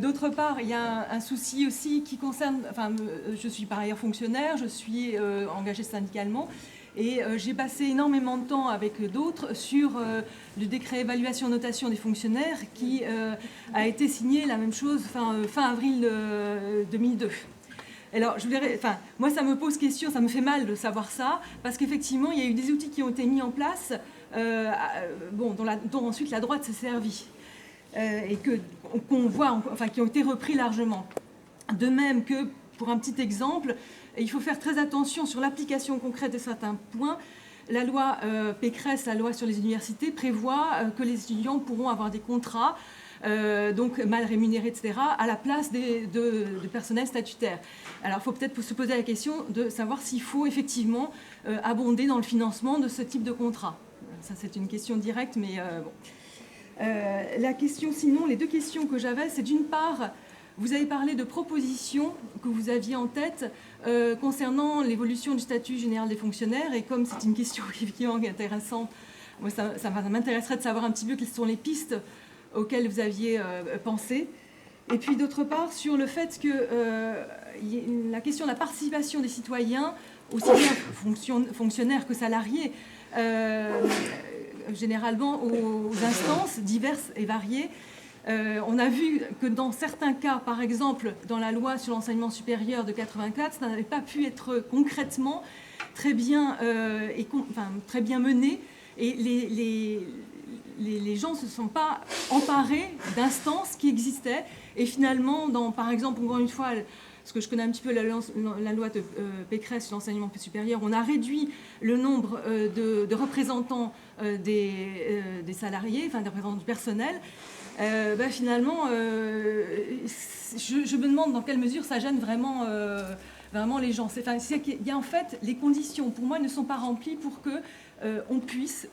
D'autre part, il y a un souci aussi qui concerne... Enfin, je suis par ailleurs fonctionnaire, je suis engagée syndicalement, et j'ai passé énormément de temps avec d'autres sur le décret évaluation-notation des fonctionnaires qui a été signé, la même chose, fin avril 2002. Alors, moi, ça me pose question, ça me fait mal de savoir ça, parce qu'effectivement, il y a eu des outils qui ont été mis en place, dont ensuite la droite s'est servie, et qu'on voit, qui ont été repris largement. De même que, pour un petit exemple, il faut faire très attention sur l'application concrète de certains points. La loi Pécresse, la loi sur les universités, prévoit que les étudiants pourront avoir des contrats, donc mal rémunérés, etc., à la place de personnel statutaire. Alors, il faut peut-être se poser la question de savoir s'il faut effectivement abonder dans le financement de ce type de contrat. Ça, c'est une question directe, mais bon. La question, sinon, les deux questions que j'avais, c'est d'une part, vous avez parlé de propositions que vous aviez en tête concernant l'évolution du statut général des fonctionnaires, et comme c'est une question effectivement intéressante, moi, ça m'intéresserait de savoir un petit peu quelles sont les pistes auxquelles vous aviez pensé. Et puis d'autre part, sur le fait que la question de la participation des citoyens, aussi bien fonctionnaires que salariés, généralement aux instances diverses et variées. On a vu que dans certains cas, par exemple dans la loi sur l'enseignement supérieur de 84, ça n'avait pas pu être concrètement très bien mené, et les gens ne se sont pas emparés d'instances qui existaient. Et finalement, par exemple, encore une fois, parce que je connais un petit peu la loi de Pécresse sur l'enseignement supérieur, on a réduit le nombre de représentants des salariés, enfin des représentants du personnel. Finalement, je me demande dans quelle mesure ça gêne vraiment les gens. Il y a en fait, les conditions, pour moi, ne sont pas remplies pour que on puisse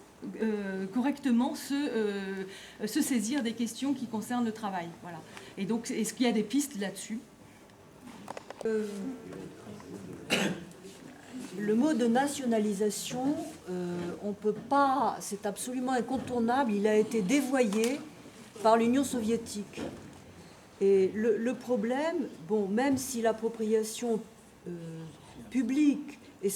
correctement se saisir des questions qui concernent le travail. Voilà. Et donc, est-ce qu'il y a des pistes là-dessus ? Le mot de nationalisation, on peut pas, c'est absolument incontournable, il a été dévoyé par l'Union soviétique. Et le problème, bon, même si l'appropriation publique et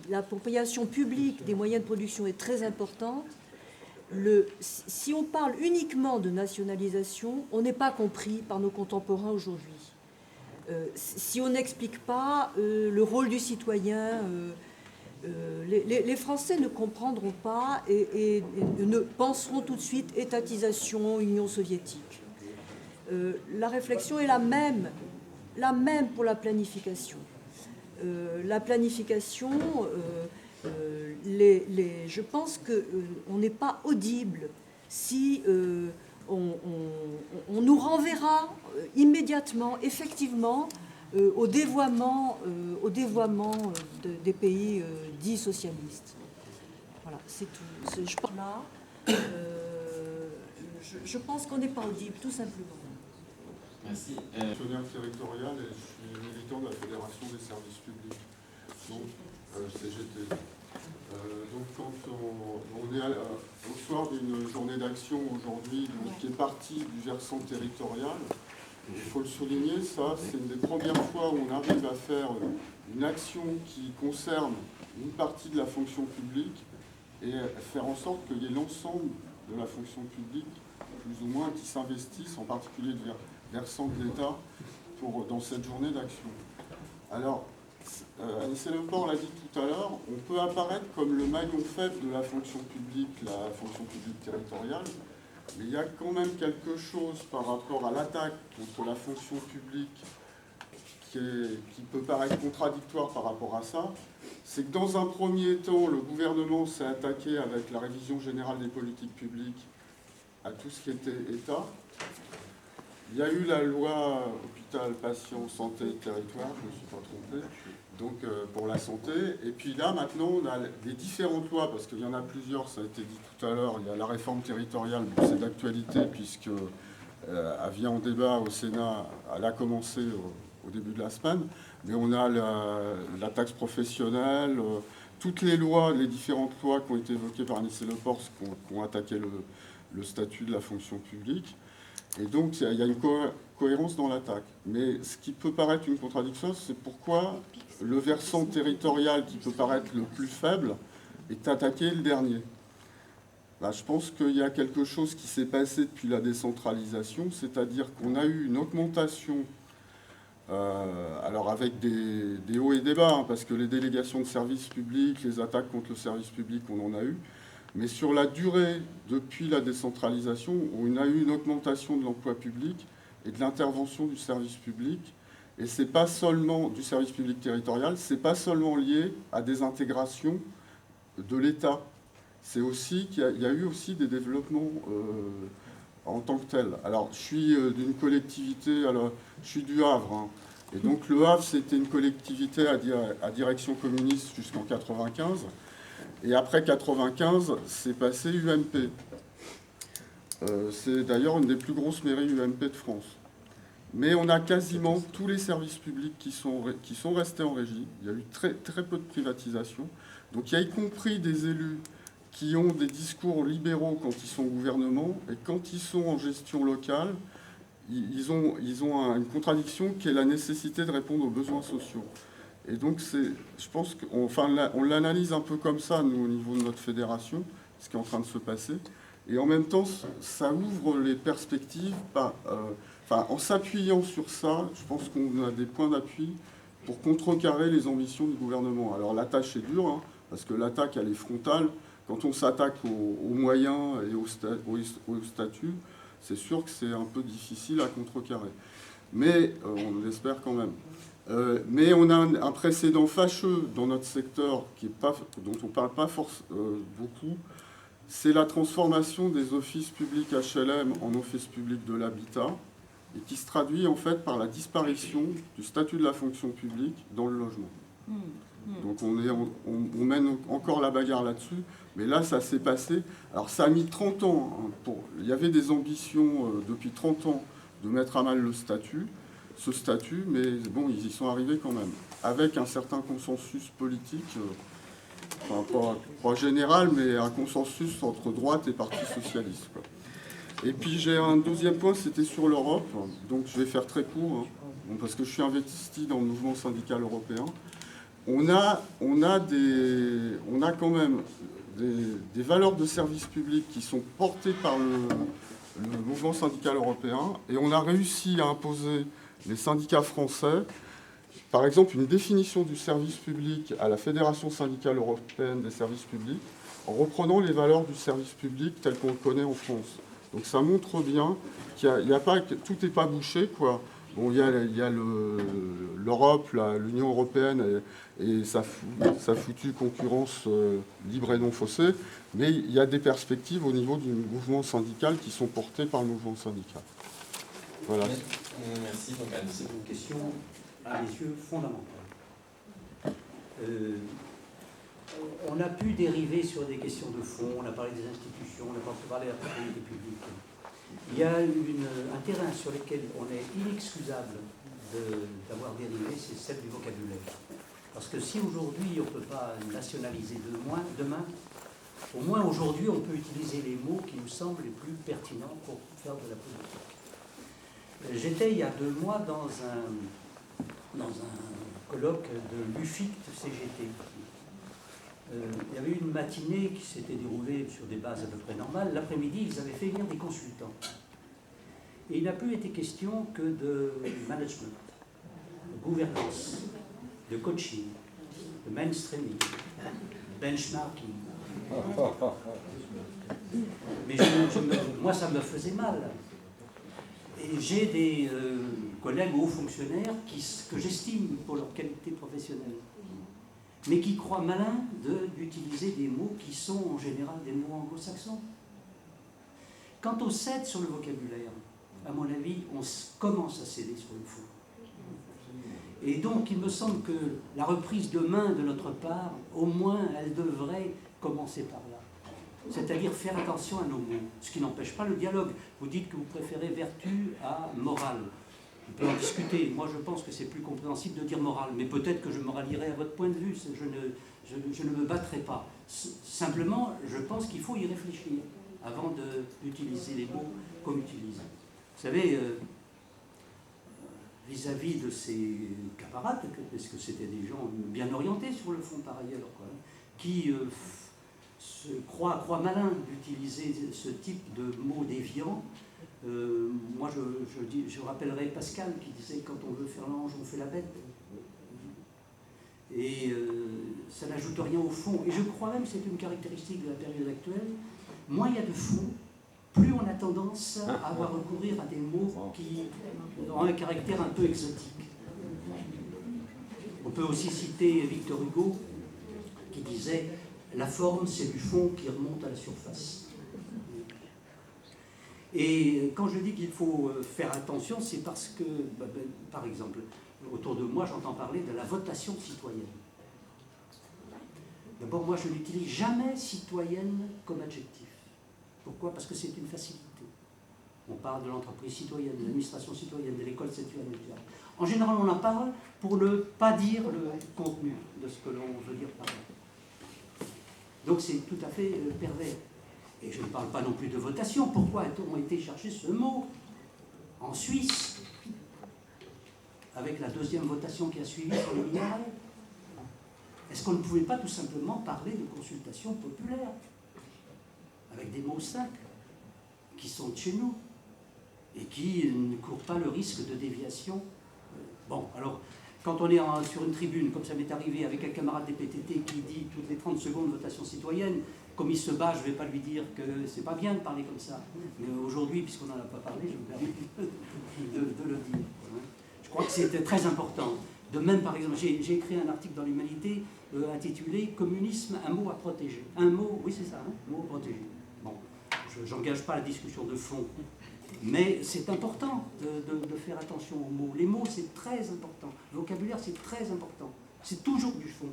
l'appropriation publique des moyens de production est très importante, si on parle uniquement de nationalisation, on n'est pas compris par nos contemporains aujourd'hui. Si on n'explique pas le rôle du citoyen, les Français ne comprendront pas et ne penseront tout de suite étatisation, Union soviétique. La réflexion est la même pour la planification. La planification, je pense qu'on n'est pas audible si on nous renverra immédiatement, effectivement, au dévoiement des pays dits socialistes. Voilà, c'est tout. Je pense qu'on n'est pas audible, tout simplement. Merci. Fonctionnaire territorial et je suis militant de la Fédération des services publics, donc CGT. Donc quand on est au soir d'une journée d'action aujourd'hui qui est partie du versant territorial, il faut le souligner, ça c'est une des premières fois où on arrive à faire une action qui concerne une partie de la fonction publique et faire en sorte qu'il y ait l'ensemble de la fonction publique, plus ou moins, qui s'investissent, en particulier du versant de l'État, dans cette journée d'action. Alors, Anissé Leport l'a dit tout à l'heure, on peut apparaître comme le maillon faible de la fonction publique territoriale, mais il y a quand même quelque chose par rapport à l'attaque contre la fonction publique qui peut paraître contradictoire par rapport à ça. C'est que dans un premier temps, le gouvernement s'est attaqué avec la révision générale des politiques publiques à tout ce qui était État. Il y a eu la loi hôpital, patient, santé, territoire, je ne me suis pas trompé, donc pour la santé. Et puis là, maintenant, on a les différentes lois, parce qu'il y en a plusieurs, ça a été dit tout à l'heure. Il y a la réforme territoriale, c'est d'actualité, puisqu'elle vient en débat au Sénat, elle a commencé au début de la semaine. Mais on a la taxe professionnelle, toutes les lois, les différentes lois qui ont été évoquées par Anissé Leport, qui ont attaqué le statut de la fonction publique. Et donc, il y a une cohérence dans l'attaque. Mais ce qui peut paraître une contradiction, c'est pourquoi le versant territorial, qui peut paraître le plus faible, est attaqué le dernier. Je pense qu'il y a quelque chose qui s'est passé depuis la décentralisation, c'est-à-dire qu'on a eu une augmentation, alors avec des hauts et des bas, parce que les délégations de services publics, les attaques contre le service public, on en a eu. Mais sur la durée, depuis la décentralisation, on a eu une augmentation de l'emploi public et de l'intervention du service public. Et c'est pas seulement du service public territorial, c'est pas seulement lié à des intégrations de l'État. C'est aussi qu'il y a eu aussi des développements en tant que tels. Alors, je suis d'une collectivité, alors, je suis du Havre, hein, et donc le Havre, c'était une collectivité à direction communiste jusqu'en 1995. Et après 1995, c'est passé UMP. C'est d'ailleurs une des plus grosses mairies UMP de France. Mais on a quasiment tous les services publics qui sont restés en régie. Il y a eu très, très peu de privatisation. Donc il y a y compris des élus qui ont des discours libéraux quand ils sont au gouvernement, et quand ils sont en gestion locale, ils ont une contradiction qui est la nécessité de répondre aux besoins sociaux. Et donc, je pense qu'on l'analyse un peu comme ça, nous, au niveau de notre fédération, ce qui est en train de se passer. Et en même temps, ça ouvre les perspectives. En s'appuyant sur ça, je pense qu'on a des points d'appui pour contrecarrer les ambitions du gouvernement. Alors, la tâche est dure, hein, parce que l'attaque, elle est frontale. quand on s'attaque aux moyens et au statut, c'est sûr que c'est un peu difficile à contrecarrer. Mais on l'espère quand même. Mais on a un précédent fâcheux dans notre secteur dont on ne parle pas beaucoup, c'est la transformation des offices publics HLM en offices publics de l'habitat, et qui se traduit en fait par la disparition du statut de la fonction publique dans le logement. Donc on mène encore la bagarre là-dessus, mais là ça s'est passé. Alors ça a mis 30 ans, hein, il y avait des ambitions depuis 30 ans de mettre à mal ce statut, mais bon, ils y sont arrivés quand même, avec un certain consensus politique, enfin pas général, mais un consensus entre droite et Parti socialiste, quoi. Et puis j'ai un deuxième point, c'était sur l'Europe, donc je vais faire très court, hein, parce que je suis investi dans le mouvement syndical européen. On a quand même des valeurs de service public qui sont portées par le mouvement syndical européen, et on a réussi à imposer les syndicats français, par exemple, une définition du service public à la Fédération syndicale européenne des services publics, en reprenant les valeurs du service public tel qu'on le connaît en France. Donc ça montre bien qu'il y a pas, tout n'est pas bouché, quoi. Bon, il y a l'Europe, l'Union européenne et sa foutue concurrence libre et non faussée, mais il y a des perspectives au niveau du mouvement syndical qui sont portées par le mouvement syndical. Voilà. Merci. Donc, c'est une question, à mes yeux, fondamentale. On a pu dériver sur des questions de fond, on a parlé des institutions, on a parlé de la propriété publique. Il y a un terrain sur lequel on est inexcusable d'avoir dérivé, c'est celle du vocabulaire. Parce que si aujourd'hui on ne peut pas nationaliser demain, au moins aujourd'hui on peut utiliser les mots qui nous semblent les plus pertinents pour faire de la politique. J'étais il y a 2 mois dans un colloque de l'UFICT-CGT. Il y avait eu une matinée qui s'était déroulée sur des bases à peu près normales. L'après-midi, ils avaient fait venir des consultants. Et il n'a plus été question que de management, de gouvernance, de coaching, de mainstreaming, de benchmarking. Mais moi, ça me faisait mal. Et j'ai des collègues hauts fonctionnaires que j'estime pour leur qualité professionnelle, mais qui croient malin d'utiliser des mots qui sont en général des mots anglo-saxons. Quant au cède sur le vocabulaire, à mon avis, on commence à céder sur le fond. Et donc, il me semble que la reprise de main de notre part, au moins, elle devrait commencer par là. C'est-à-dire faire attention à nos mots, ce qui n'empêche pas le dialogue. Vous dites que vous préférez vertu à morale. On peut en discuter. Moi, je pense que c'est plus compréhensible de dire morale, mais peut-être que je me rallierai à votre point de vue. Je ne me battrai pas. Simplement, je pense qu'il faut y réfléchir avant d'utiliser les mots qu'on utilise. Vous savez, vis-à-vis de ses camarades, parce que c'était des gens bien orientés sur le fond par ailleurs, quoi, qui croient malin d'utiliser ce type de mots déviants. Moi, je rappellerai Pascal qui disait « quand on veut faire l'ange, on fait la bête ». Et ça n'ajoute rien au fond. Et je crois même que c'est une caractéristique de la période actuelle. Moins il y a de fond, plus on a tendance à avoir recourir à des mots qui ont un caractère un peu exotique. On peut aussi citer Victor Hugo qui disait « la forme, c'est du fond qui remonte à la surface ». Et quand je dis qu'il faut faire attention, c'est parce que, par exemple, autour de moi, j'entends parler de la votation citoyenne. D'abord, moi, je n'utilise jamais citoyenne comme adjectif. Pourquoi? Parce que c'est une facilité. On parle de l'entreprise citoyenne, de l'administration citoyenne, de l'école citoyenne, etc. En général, on en parle pour ne pas dire le contenu de ce que l'on veut dire par là. Donc c'est tout à fait pervers. Et je ne parle pas non plus de votation. Pourquoi a-t-on été chercher ce mot en Suisse, avec la deuxième votation qui a suivi sur le libéral? Est-ce qu'on ne pouvait pas tout simplement parler de consultation populaire, avec des mots simples, qui sont de chez nous, et qui ne courent pas le risque de déviation? Bon, alors, quand on est sur une tribune, comme ça m'est arrivé avec un camarade des PTT qui dit toutes les 30 secondes votation citoyenne, comme il se bat, je ne vais pas lui dire que c'est pas bien de parler comme ça. Mais aujourd'hui, puisqu'on n'en a pas parlé, je me permets de le dire. Je crois que c'était très important. De même, par exemple, j'ai écrit un article dans l'Humanité intitulé « Communisme, un mot à protéger ». Un mot, oui c'est ça, hein, un mot à protéger. Bon, je n'engage pas la discussion de fond, mais c'est important de faire attention aux mots. Les mots, c'est très important. Le vocabulaire, c'est très important. C'est toujours du fond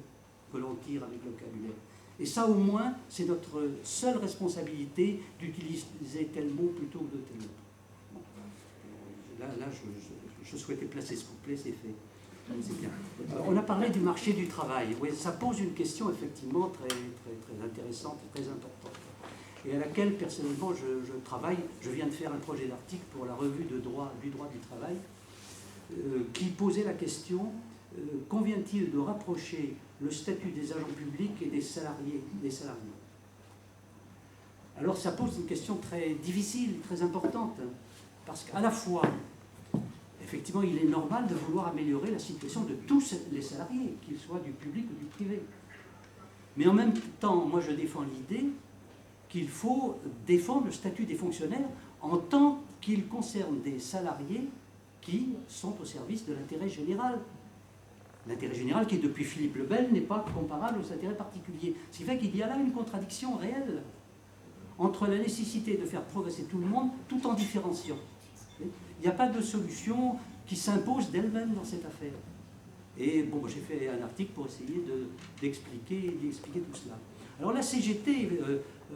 que l'on tire avec le vocabulaire. Et ça, au moins, c'est notre seule responsabilité d'utiliser tel mot plutôt que de tel autre. Bon. Là je souhaitais placer ce couplet, c'est fait. C'est bien. On a parlé du marché du travail. Oui, ça pose une question effectivement très intéressante et très importante. Et à laquelle, personnellement, je travaille. Je viens de faire un projet d'article pour la revue du droit du travail qui posait la question convient-il de rapprocher le statut des agents publics et des salariés. Alors ça pose une question très difficile, très importante, parce qu'à la fois, effectivement, il est normal de vouloir améliorer la situation de tous les salariés, qu'ils soient du public ou du privé. Mais en même temps, moi je défends l'idée qu'il faut défendre le statut des fonctionnaires en tant qu'il concerne des salariés qui sont au service de l'intérêt général. L'intérêt général qui, depuis Philippe le Bel, n'est pas comparable aux intérêts particuliers. Ce qui fait qu'il y a là une contradiction réelle entre la nécessité de faire progresser tout le monde tout en différenciant. Il n'y a pas de solution qui s'impose d'elle-même dans cette affaire. Et bon, j'ai fait un article pour essayer d'expliquer tout cela. Alors la CGT,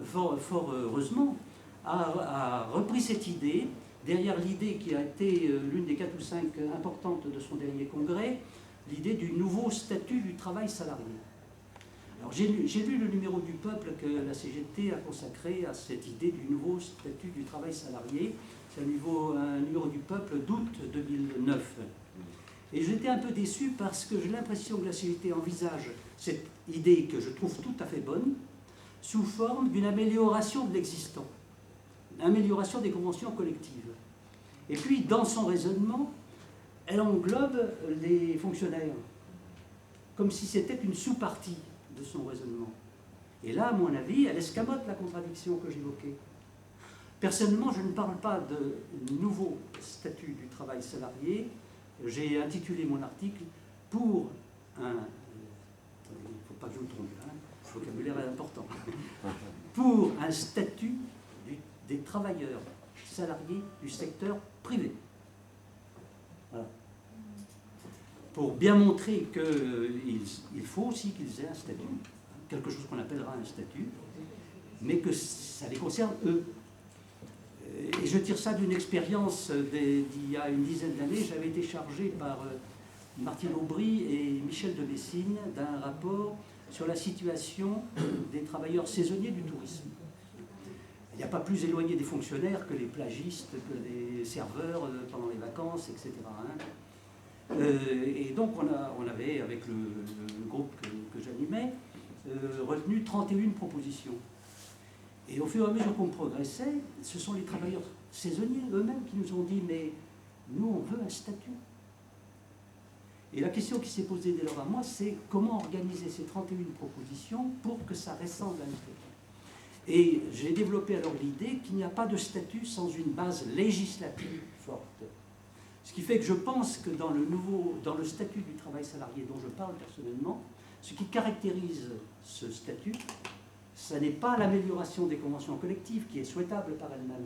fort heureusement, a repris cette idée, derrière l'idée qui a été l'une des 4 ou 5 importantes de son dernier congrès, l'idée du nouveau statut du travail salarié. Alors j'ai lu le numéro du Peuple que la CGT a consacré à cette idée du nouveau statut du travail salarié. C'est un numéro du Peuple d'août 2009. Et j'étais un peu déçu parce que j'ai l'impression que la CGT envisage cette idée que je trouve tout à fait bonne sous forme d'une amélioration de l'existant, une amélioration des conventions collectives. Et puis, dans son raisonnement, elle englobe les fonctionnaires, comme si c'était une sous-partie de son raisonnement. Et là, à mon avis, elle escamote la contradiction que j'évoquais. Personnellement, je ne parle pas de nouveau statut du travail salarié. J'ai intitulé mon article pour un... Il ne faut pas que je me trompe, hein, le vocabulaire est important. Pour un statut des travailleurs salariés du secteur privé. Voilà. Pour bien montrer qu'il faut aussi qu'ils aient un statut, quelque chose qu'on appellera un statut, mais que ça les concerne eux. Et je tire ça d'une expérience d'il y a une dizaine d'années. J'avais été chargé par Martine Aubry et Michel de Messine d'un rapport sur la situation des travailleurs saisonniers du tourisme. Il n'y a pas plus éloigné des fonctionnaires que les plagistes, que les serveurs pendant les vacances, etc. Et donc on avait, avec le groupe que j'animais, retenu 31 propositions. Et au fur et à mesure qu'on progressait, ce sont les travailleurs saisonniers eux-mêmes qui nous ont dit « mais nous on veut un statut ». Et la question qui s'est posée dès lors à moi, c'est comment organiser ces 31 propositions pour que ça ressemble à une statut. Et j'ai développé alors l'idée qu'il n'y a pas de statut sans une base législative forte. Ce qui fait que je pense que dans le statut du travail salarié dont je parle personnellement, ce qui caractérise ce statut, ce n'est pas l'amélioration des conventions collectives qui est souhaitable par elle-même,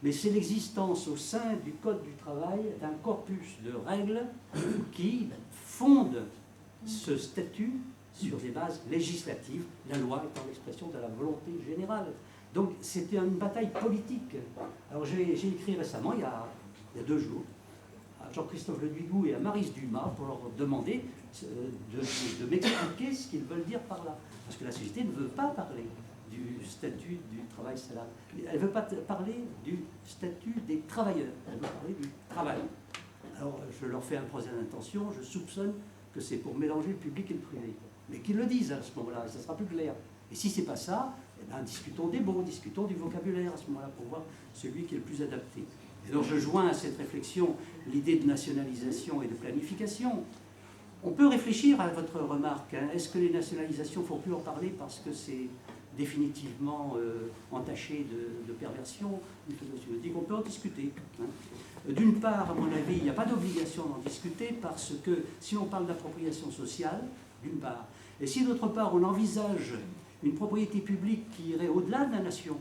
mais c'est l'existence au sein du Code du travail d'un corpus de règles qui fondent ce statut sur des bases législatives, la loi étant l'expression de la volonté générale. Donc c'était une bataille politique. Alors j'ai écrit récemment, il y a 2 jours, à Jean-Christophe Ledugou et à Maryse Dumas pour leur demander de m'expliquer ce qu'ils veulent dire par là. Parce que la CGT ne veut pas parler du statut du travail salarié. Elle ne veut pas parler du statut des travailleurs. Elle veut parler du travail. Alors je leur fais un procès d'intention, je soupçonne que c'est pour mélanger le public et le privé. Mais qu'ils le disent à ce moment-là, ça sera plus clair. Et si ce n'est pas ça, eh bien, discutons des mots, discutons du vocabulaire à ce moment-là pour voir celui qui est le plus adapté. Et donc je joins à cette réflexion l'idée de nationalisation et de planification. On peut réfléchir à votre remarque. Hein. Est-ce que les nationalisations, il ne faut plus en parler parce que c'est définitivement entaché de perversion, on peut en discuter. Hein. D'une part, à mon avis, il n'y a pas d'obligation d'en discuter parce que si on parle d'appropriation sociale, d'une part, et si d'autre part on envisage une propriété publique qui irait au-delà de la nation,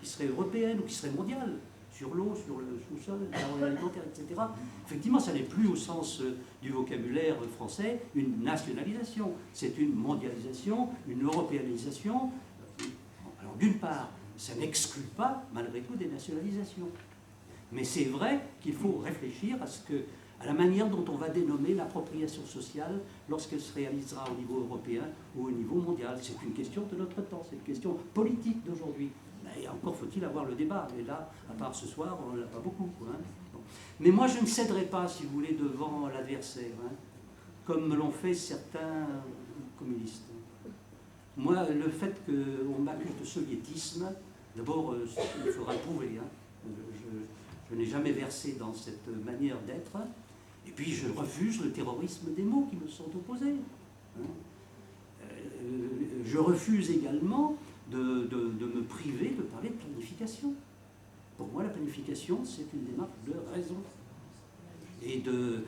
qui serait européenne ou qui serait mondiale, sur l'eau, sur le sous-sol, l'agroalimentaire, etc. Effectivement, ça n'est plus au sens du vocabulaire français une nationalisation, c'est une mondialisation, une européanisation. Alors d'une part, ça n'exclut pas, malgré tout, des nationalisations. Mais c'est vrai qu'il faut réfléchir à la manière dont on va dénommer l'appropriation sociale lorsqu'elle se réalisera au niveau européen ou au niveau mondial. C'est une question de notre temps, c'est une question politique d'aujourd'hui. Et encore faut-il avoir le débat. Et là, à part ce soir, on n'en a pas beaucoup. Hein. Bon. Mais moi, je ne céderai pas, si vous voulez, devant l'adversaire, hein, comme l'ont fait certains communistes. Moi, le fait qu'on m'accuse de soviétisme, d'abord, il faudra le prouver. Hein. Je n'ai jamais versé dans cette manière d'être. Et puis, je refuse le terrorisme des mots qui me sont opposés. Hein. Je refuse également de me priver de parler de planification. Pour moi, la planification, c'est une démarche de raison. Et de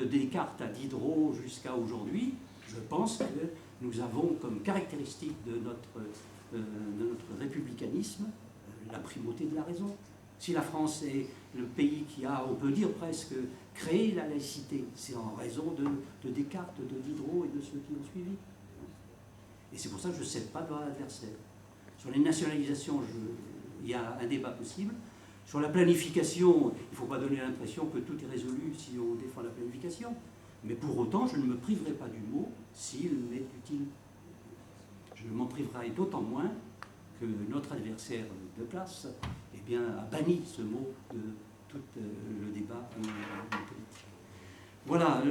Descartes à Diderot jusqu'à aujourd'hui, je pense que nous avons comme caractéristique de notre républicanisme la primauté de la raison. Si la France est le pays qui a, on peut dire presque, créé la laïcité, c'est en raison de Descartes, de Diderot et de ceux qui ont suivi. Et c'est pour ça que je ne cède pas devant l'adversaire. Sur les nationalisations, il y a un débat possible. Sur la planification, il ne faut pas donner l'impression que tout est résolu si on défend la planification. Mais pour autant, je ne me priverai pas du mot s'il m'est utile. Je m'en priverai d'autant moins que notre adversaire de classe a banni ce mot de tout le débat politique. Voilà,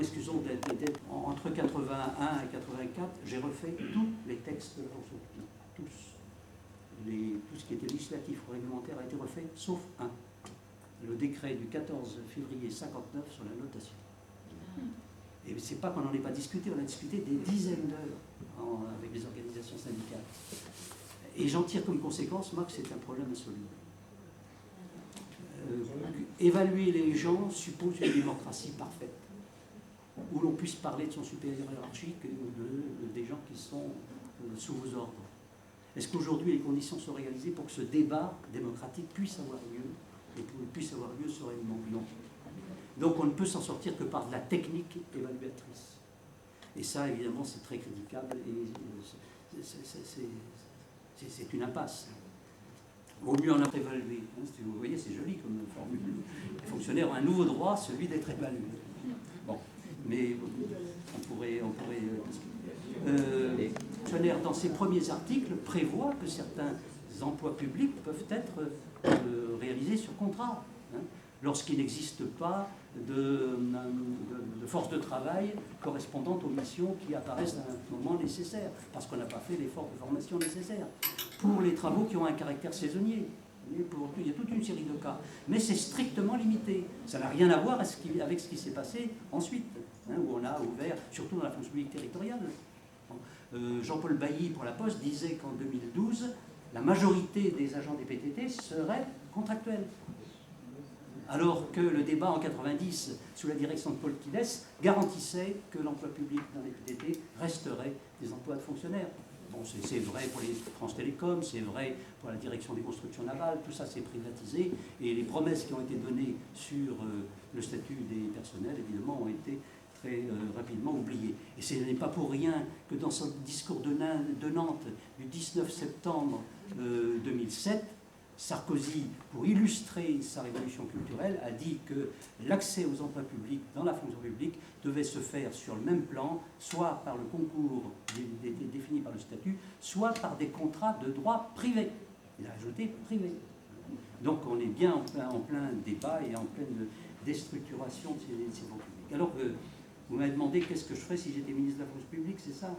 excusons d'être entre 81 et 84, j'ai refait tous les textes de la Constitution. Tout ce qui était législatif ou réglementaire a été refait, sauf un. Le décret du 14 février 59 sur la notation. Et c'est pas qu'on n'en ait pas discuté, on a discuté des dizaines d'heures avec les organisations syndicales. Et j'en tire comme conséquence, moi, que c'est un problème insoluble. Évaluer les gens suppose une démocratie parfaite, où l'on puisse parler de son supérieur hiérarchique ou des gens qui sont sous vos ordres. Est-ce qu'aujourd'hui les conditions sont réalisées pour que ce débat démocratique puisse avoir lieu et puisse avoir lieu sereinement? Non. Donc on ne peut s'en sortir que par de la technique évaluatrice. Et ça, évidemment, c'est très critiquable et c'est une impasse. Au mieux en être évalué. Vous voyez, c'est joli comme formule. Les fonctionnaires ont un nouveau droit, celui d'être évalués. Bon, mais on pourrait discuter. Les fonctionnaires, dans ses premiers articles, prévoient que certains emplois publics peuvent être réalisés sur contrat, hein, lorsqu'il n'existe pas de force de travail correspondante aux missions qui apparaissent à un moment nécessaire, parce qu'on n'a pas fait l'effort de formation nécessaire. Pour les travaux qui ont un caractère saisonnier, il y a toute une série de cas. Mais c'est strictement limité. Ça n'a rien à voir avec ce qui s'est passé ensuite, hein, où on a ouvert, surtout dans la fonction publique territoriale. Jean-Paul Bailly, pour la Poste, disait qu'en 2012, la majorité des agents des PTT seraient contractuels. Alors que le débat en 90, sous la direction de Paul Tides, garantissait que l'emploi public dans les PTT resterait des emplois de fonctionnaires. Bon, c'est vrai pour les France Télécom, c'est vrai pour la direction des constructions navales, tout ça c'est privatisé, et les promesses qui ont été données sur le statut des personnels, évidemment, ont été très rapidement oubliées. Et ce n'est pas pour rien que dans son discours de Nantes du 19 septembre 2007, Sarkozy, pour illustrer sa révolution culturelle, a dit que l'accès aux emplois publics dans la fonction publique devait se faire sur le même plan, soit par le concours défini par le statut, soit par des contrats de droit privé. Il a ajouté privé. Donc on est bien en plein débat et en pleine déstructuration de ces fonds publics. Alors que vous m'avez demandé qu'est-ce que je ferais si j'étais ministre de la fonction publique, c'est ça, hein?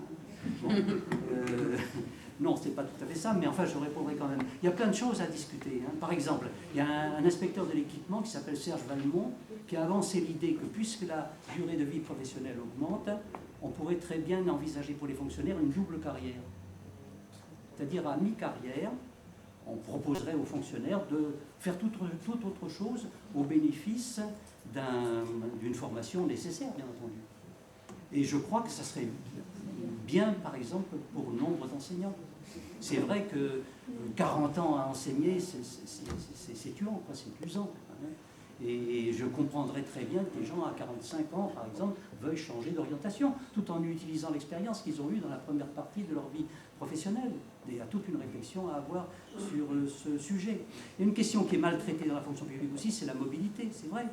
Bon, non, c'est pas tout à fait ça, mais enfin je répondrai quand même. Il y a plein de choses à discuter, hein. Par exemple, il y a un inspecteur de l'équipement qui s'appelle Serge Valmont qui a avancé l'idée que puisque la durée de vie professionnelle augmente, on pourrait très bien envisager pour les fonctionnaires une double carrière. C'est-à-dire à mi-carrière, on proposerait aux fonctionnaires de faire toute autre chose au bénéfice d'une formation nécessaire, bien entendu. Et je crois que ça serait bien, par exemple, pour nombre d'enseignants. C'est vrai que 40 ans à enseigner, c'est tuant, c'est usant. Hein. Et je comprendrais très bien que des gens à 45 ans, par exemple, veuillent changer d'orientation, tout en utilisant l'expérience qu'ils ont eue dans la première partie de leur vie professionnelle. Il y a toute une réflexion à avoir sur ce sujet. Il y a une question qui est maltraitée dans la fonction publique aussi, c'est la mobilité, c'est vrai.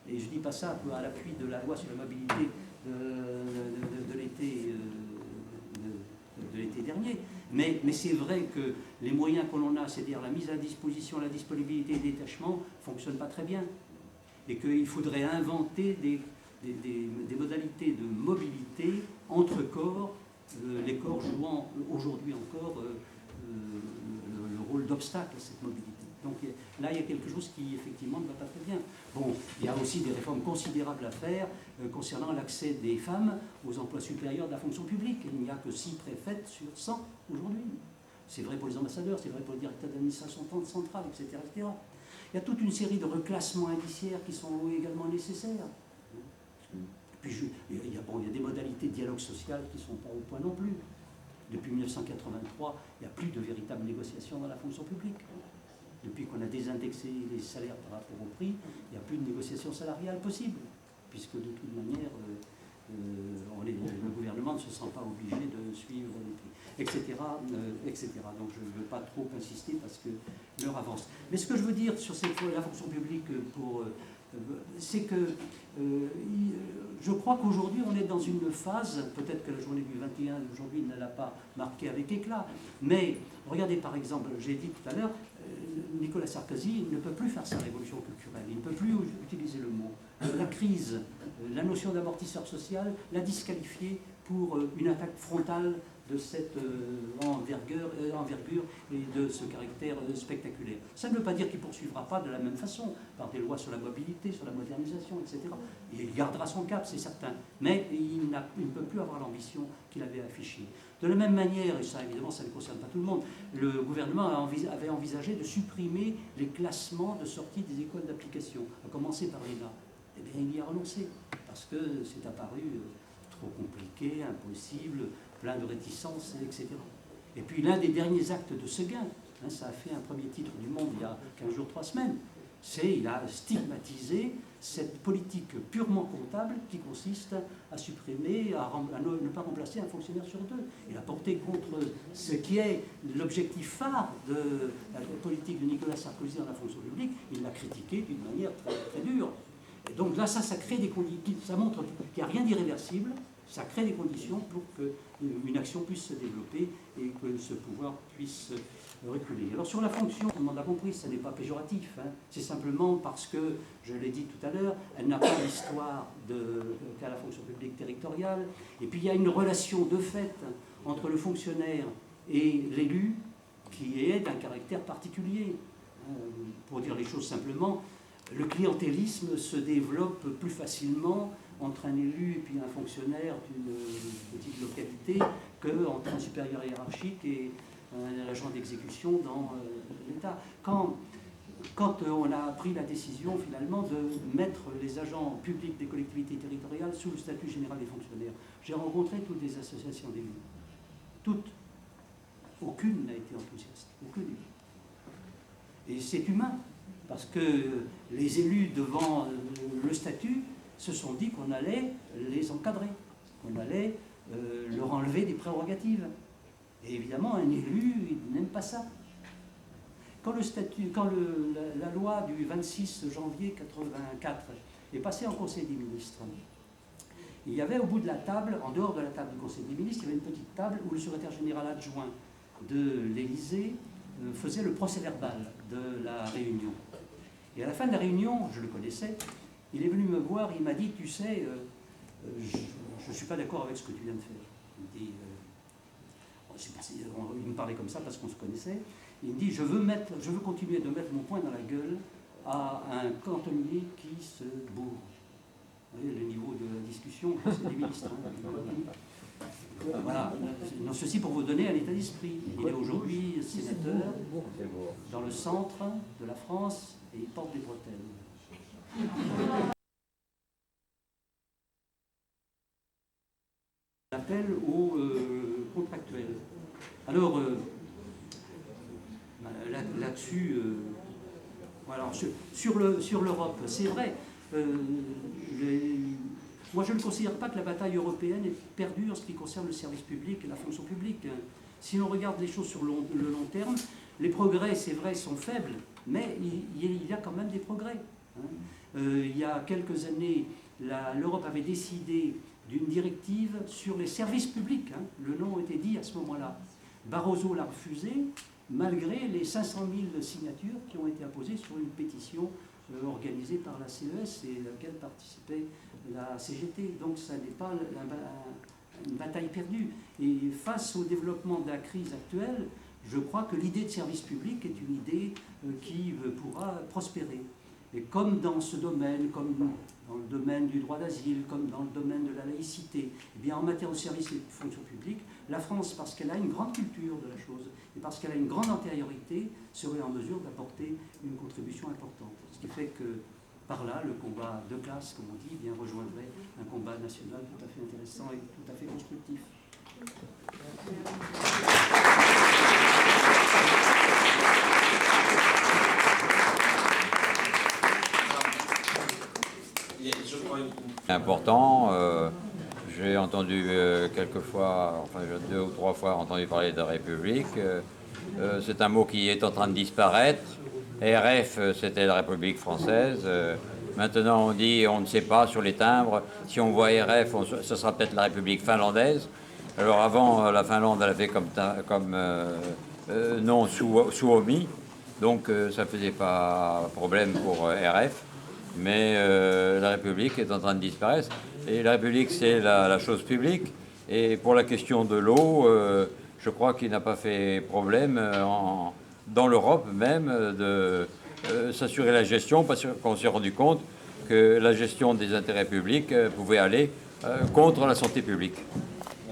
Et je ne dis pas ça à l'appui de la loi sur la mobilité de l'été dernier. Mais c'est vrai que les moyens que l'on a, c'est-à-dire la mise à disposition, la disponibilité et le détachement, ne fonctionnent pas très bien. Et qu'il faudrait inventer des modalités de mobilité entre corps, les corps jouant aujourd'hui encore le rôle d'obstacle à cette mobilité. Donc là, il y a quelque chose qui, effectivement, ne va pas très bien. Bon, il y a aussi des réformes considérables à faire concernant l'accès des femmes aux emplois supérieurs de la fonction publique. Il n'y a que 6 préfètes sur 100 aujourd'hui. C'est vrai pour les ambassadeurs, c'est vrai pour les directeurs d'administration centrale, etc., etc. Il y a toute une série de reclassements indiciaires qui sont également nécessaires. Puis il y a des modalités de dialogue social qui ne sont pas au point non plus. Depuis 1983, il n'y a plus de véritable négociation dans la fonction publique. Depuis qu'on a désindexé les salaires par rapport au prix, il n'y a plus de négociation salariale possible, puisque de toute manière, le gouvernement ne se sent pas obligé de suivre les prix, etc. etc. Donc je ne veux pas trop insister parce que l'heure avance. Mais ce que je veux dire sur la fonction publique, c'est que je crois qu'aujourd'hui on est dans une phase, peut-être que la journée du 21 d'aujourd'hui ne l'a pas marqué avec éclat, mais regardez par exemple, j'ai dit tout à l'heure, Nicolas Sarkozy ne peut plus faire sa révolution culturelle, il ne peut plus utiliser le mot. La crise, la notion d'amortisseur social l'a disqualifié pour une attaque frontale de cette envergure et de ce caractère spectaculaire. Ça ne veut pas dire qu'il ne poursuivra pas de la même façon, par des lois sur la mobilité, sur la modernisation, etc. Et il gardera son cap, c'est certain. Mais il ne peut plus avoir l'ambition qu'il avait affichée. De la même manière, et ça évidemment ça ne concerne pas tout le monde, le gouvernement avait envisagé de supprimer les classements de sortie des écoles d'application, à commencer par l'ENA. Eh bien il y a renoncé, parce que c'est apparu trop compliqué, impossible, plein de réticences, etc. Et puis l'un des derniers actes de Séguin, ça a fait un premier titre du Monde il y a 15 jours, 3 semaines, il a stigmatisé cette politique purement comptable qui consiste à supprimer, à ne pas remplacer un fonctionnaire sur 2. Il a porté contre ce qui est l'objectif phare de la politique de Nicolas Sarkozy dans la fonction publique, il l'a critiqué d'une manière très, très dure. Et donc là, ça crée des conditions, ça montre qu'il n'y a rien d'irréversible, ça crée des conditions pour qu'une action puisse se développer et que ce pouvoir puisse reculer. Alors sur la fonction, on en a compris, ce n'est pas péjoratif, c'est simplement parce que, je l'ai dit tout à l'heure, elle n'a pas l'histoire qu'a la fonction publique territoriale, et puis il y a une relation de fait entre le fonctionnaire et l'élu qui est d'un caractère particulier. Pour dire les choses simplement, le clientélisme se développe plus facilement entre un élu et puis un fonctionnaire d'une petite localité qu'entre un supérieur hiérarchique et un agent d'exécution dans l'État. Quand on a pris la décision finalement de mettre les agents publics des collectivités territoriales sous le statut général des fonctionnaires, j'ai rencontré toutes les associations d'élus. Toutes. Aucune n'a été enthousiaste. Aucune. Et c'est humain, parce que les élus devant le statut se sont dit qu'on allait les encadrer, qu'on allait leur enlever des prérogatives. Et évidemment, un élu, il n'aime pas ça. Quand la loi du 26 janvier 1984 est passée en Conseil des ministres, il y avait au bout de la table, en dehors de la table du Conseil des ministres, il y avait une petite table où le secrétaire général adjoint de l'Élysée faisait le procès-verbal de la réunion. Et à la fin de la réunion, je le connaissais, il est venu me voir, il m'a dit, tu sais, je ne suis pas d'accord avec ce que tu viens de faire. Il me dit, il me parlait comme ça parce qu'on se connaissait. Il me dit, je veux continuer de mettre mon poing dans la gueule à un cantonnier qui se bourre. Vous voyez le niveau de la discussion, c'est des ministres. Voilà, non, ceci pour vous donner un état d'esprit. Il est aujourd'hui sénateur dans le centre de la France et il porte des bretelles. L'appel aux contractuels. Alors, là-dessus, voilà, sur l'Europe, c'est vrai. Moi, je ne considère pas que la bataille européenne est perdue en ce qui concerne le service public et la fonction publique. Si l'on regarde les choses sur le long terme, les progrès, c'est vrai, sont faibles, mais il y a quand même des progrès. Il y a quelques années, l'Europe avait décidé d'une directive sur les services publics. Le nom était dit à ce moment-là. Barroso l'a refusé, malgré les 500 000 signatures qui ont été apposées sur une pétition organisée par la CES et à laquelle participait la CGT. Donc ça n'est pas une bataille perdue. Et face au développement de la crise actuelle, je crois que l'idée de service public est une idée qui pourra prospérer. Et comme dans ce domaine, comme dans le domaine du droit d'asile, comme dans le domaine de la laïcité, eh bien en matière de services et de fonction publique, la France, parce qu'elle a une grande culture de la chose et parce qu'elle a une grande antériorité, serait en mesure d'apporter une contribution importante. Ce qui fait que par là, le combat de classe, comme on dit, eh bien, rejoindrait un combat national tout à fait intéressant et tout à fait constructif. Important. J'ai entendu quelques fois, enfin 2 ou 3 fois entendu parler de République. C'est un mot qui est en train de disparaître. RF, c'était la République française. Maintenant, on dit, on ne sait pas sur les timbres. Si on voit RF, ce sera peut-être la République finlandaise. Alors avant, la Finlande, elle avait comme nom Suomi. Donc ça ne faisait pas problème pour RF. Mais la République est en train de disparaître. Et la République, c'est la chose publique. Et pour la question de l'eau, je crois qu'il n'a pas fait problème dans l'Europe même de s'assurer la gestion, parce qu'on s'est rendu compte que la gestion des intérêts publics pouvait aller contre la santé publique.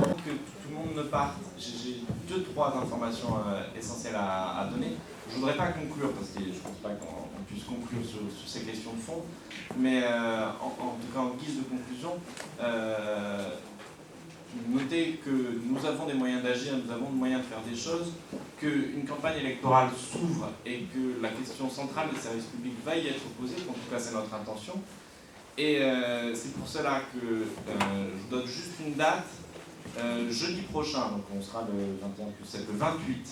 Avant que tout le monde ne parte, j'ai 2-3 informations essentielles à donner. Je ne voudrais pas conclure, parce que je ne pense pas qu'on puisse conclure sur ces questions de fond, mais en tout cas en guise de conclusion, notez que nous avons des moyens d'agir, nous avons des moyens de faire des choses, qu'une campagne électorale s'ouvre et que la question centrale des services publics va y être posée, en tout cas c'est notre intention. Et c'est pour cela que je vous donne juste une date. Jeudi prochain, donc on sera le 21 plus 7, le 28,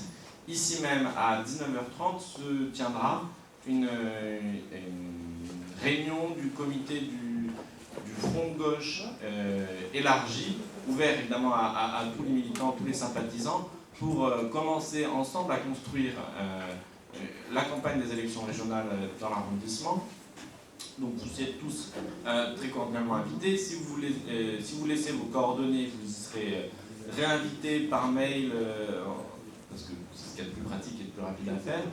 ici même à 19h30 se tiendra une réunion du comité du Front de gauche élargi, ouvert évidemment à tous les militants, tous les sympathisants, pour commencer ensemble à construire la campagne des élections régionales dans l'arrondissement. Donc vous êtes tous très cordialement invités. Si vous laissez vos coordonnées, vous y serez réinvités par mail, parce que c'est ce qu'il y a de plus pratique et de plus rapide à faire.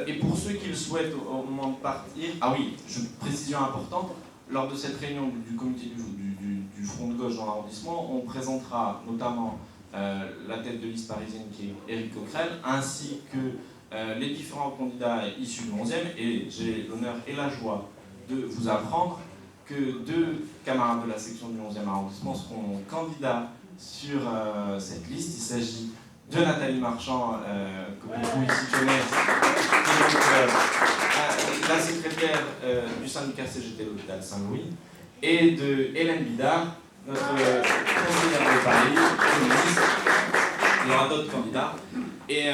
Et pour ceux qui le souhaitent au moment de partir, ah oui, précision importante, lors de cette réunion du comité du Front de gauche dans l'arrondissement, on présentera notamment la tête de liste parisienne qui est Éric Coquerel, ainsi que les différents candidats issus du 11e, et j'ai l'honneur et la joie de vous apprendre que 2 camarades de la section du 11e arrondissement seront candidats sur cette liste. Il s'agit de Nathalie Marchand, que beaucoup ici connaissent, qui est donc la secrétaire du syndicat CGT de l'hôpital Saint-Louis, et de Hélène Bidard, notre conseillère de Paris. Il y aura d'autres candidats. Et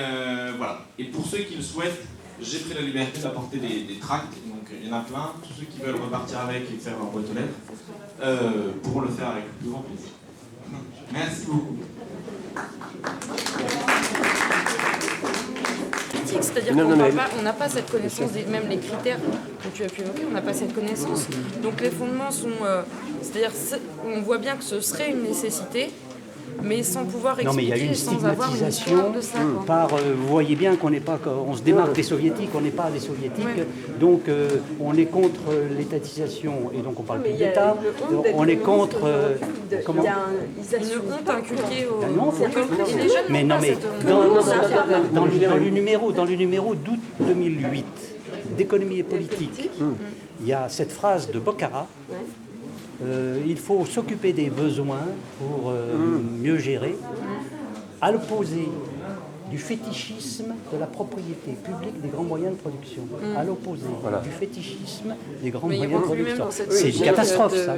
voilà. Et pour ceux qui le souhaitent, j'ai pris la liberté d'apporter des tracts, donc il y en a plein. Tous ceux qui veulent repartir avec et faire leur boîte aux lettres pourront le faire avec le plus grand plaisir. Merci beaucoup. C'est-à-dire qu'on n'a pas cette connaissance, même les critères que tu as pu évoquer, on n'a pas cette connaissance. Donc les fondements sont... c'est-à-dire on voit bien que ce serait une nécessité, mais sans pouvoir Non, mais il y a expliquer, une sans avoir une histoire stigmatisation de ça. Quoi. par. Vous voyez bien qu'on n'est pas, on se démarque des soviétiques, on n'est pas des soviétiques. Ouais. Donc on est contre l'étatisation et donc on parle plus d'État. On est contre. Comment ? Une honte inculquée aux Une honte écoles. Et les jeunes Mais n'ont non, pas mais cette dans le numéro d'août 2008 d'économie et politique, il y a cette phrase de Bocara. Il faut s'occuper des besoins pour mieux gérer, à l'opposé du fétichisme de la propriété publique des grands moyens de production. À l'opposé du fétichisme des grands moyens de production. C'est une catastrophe, ça.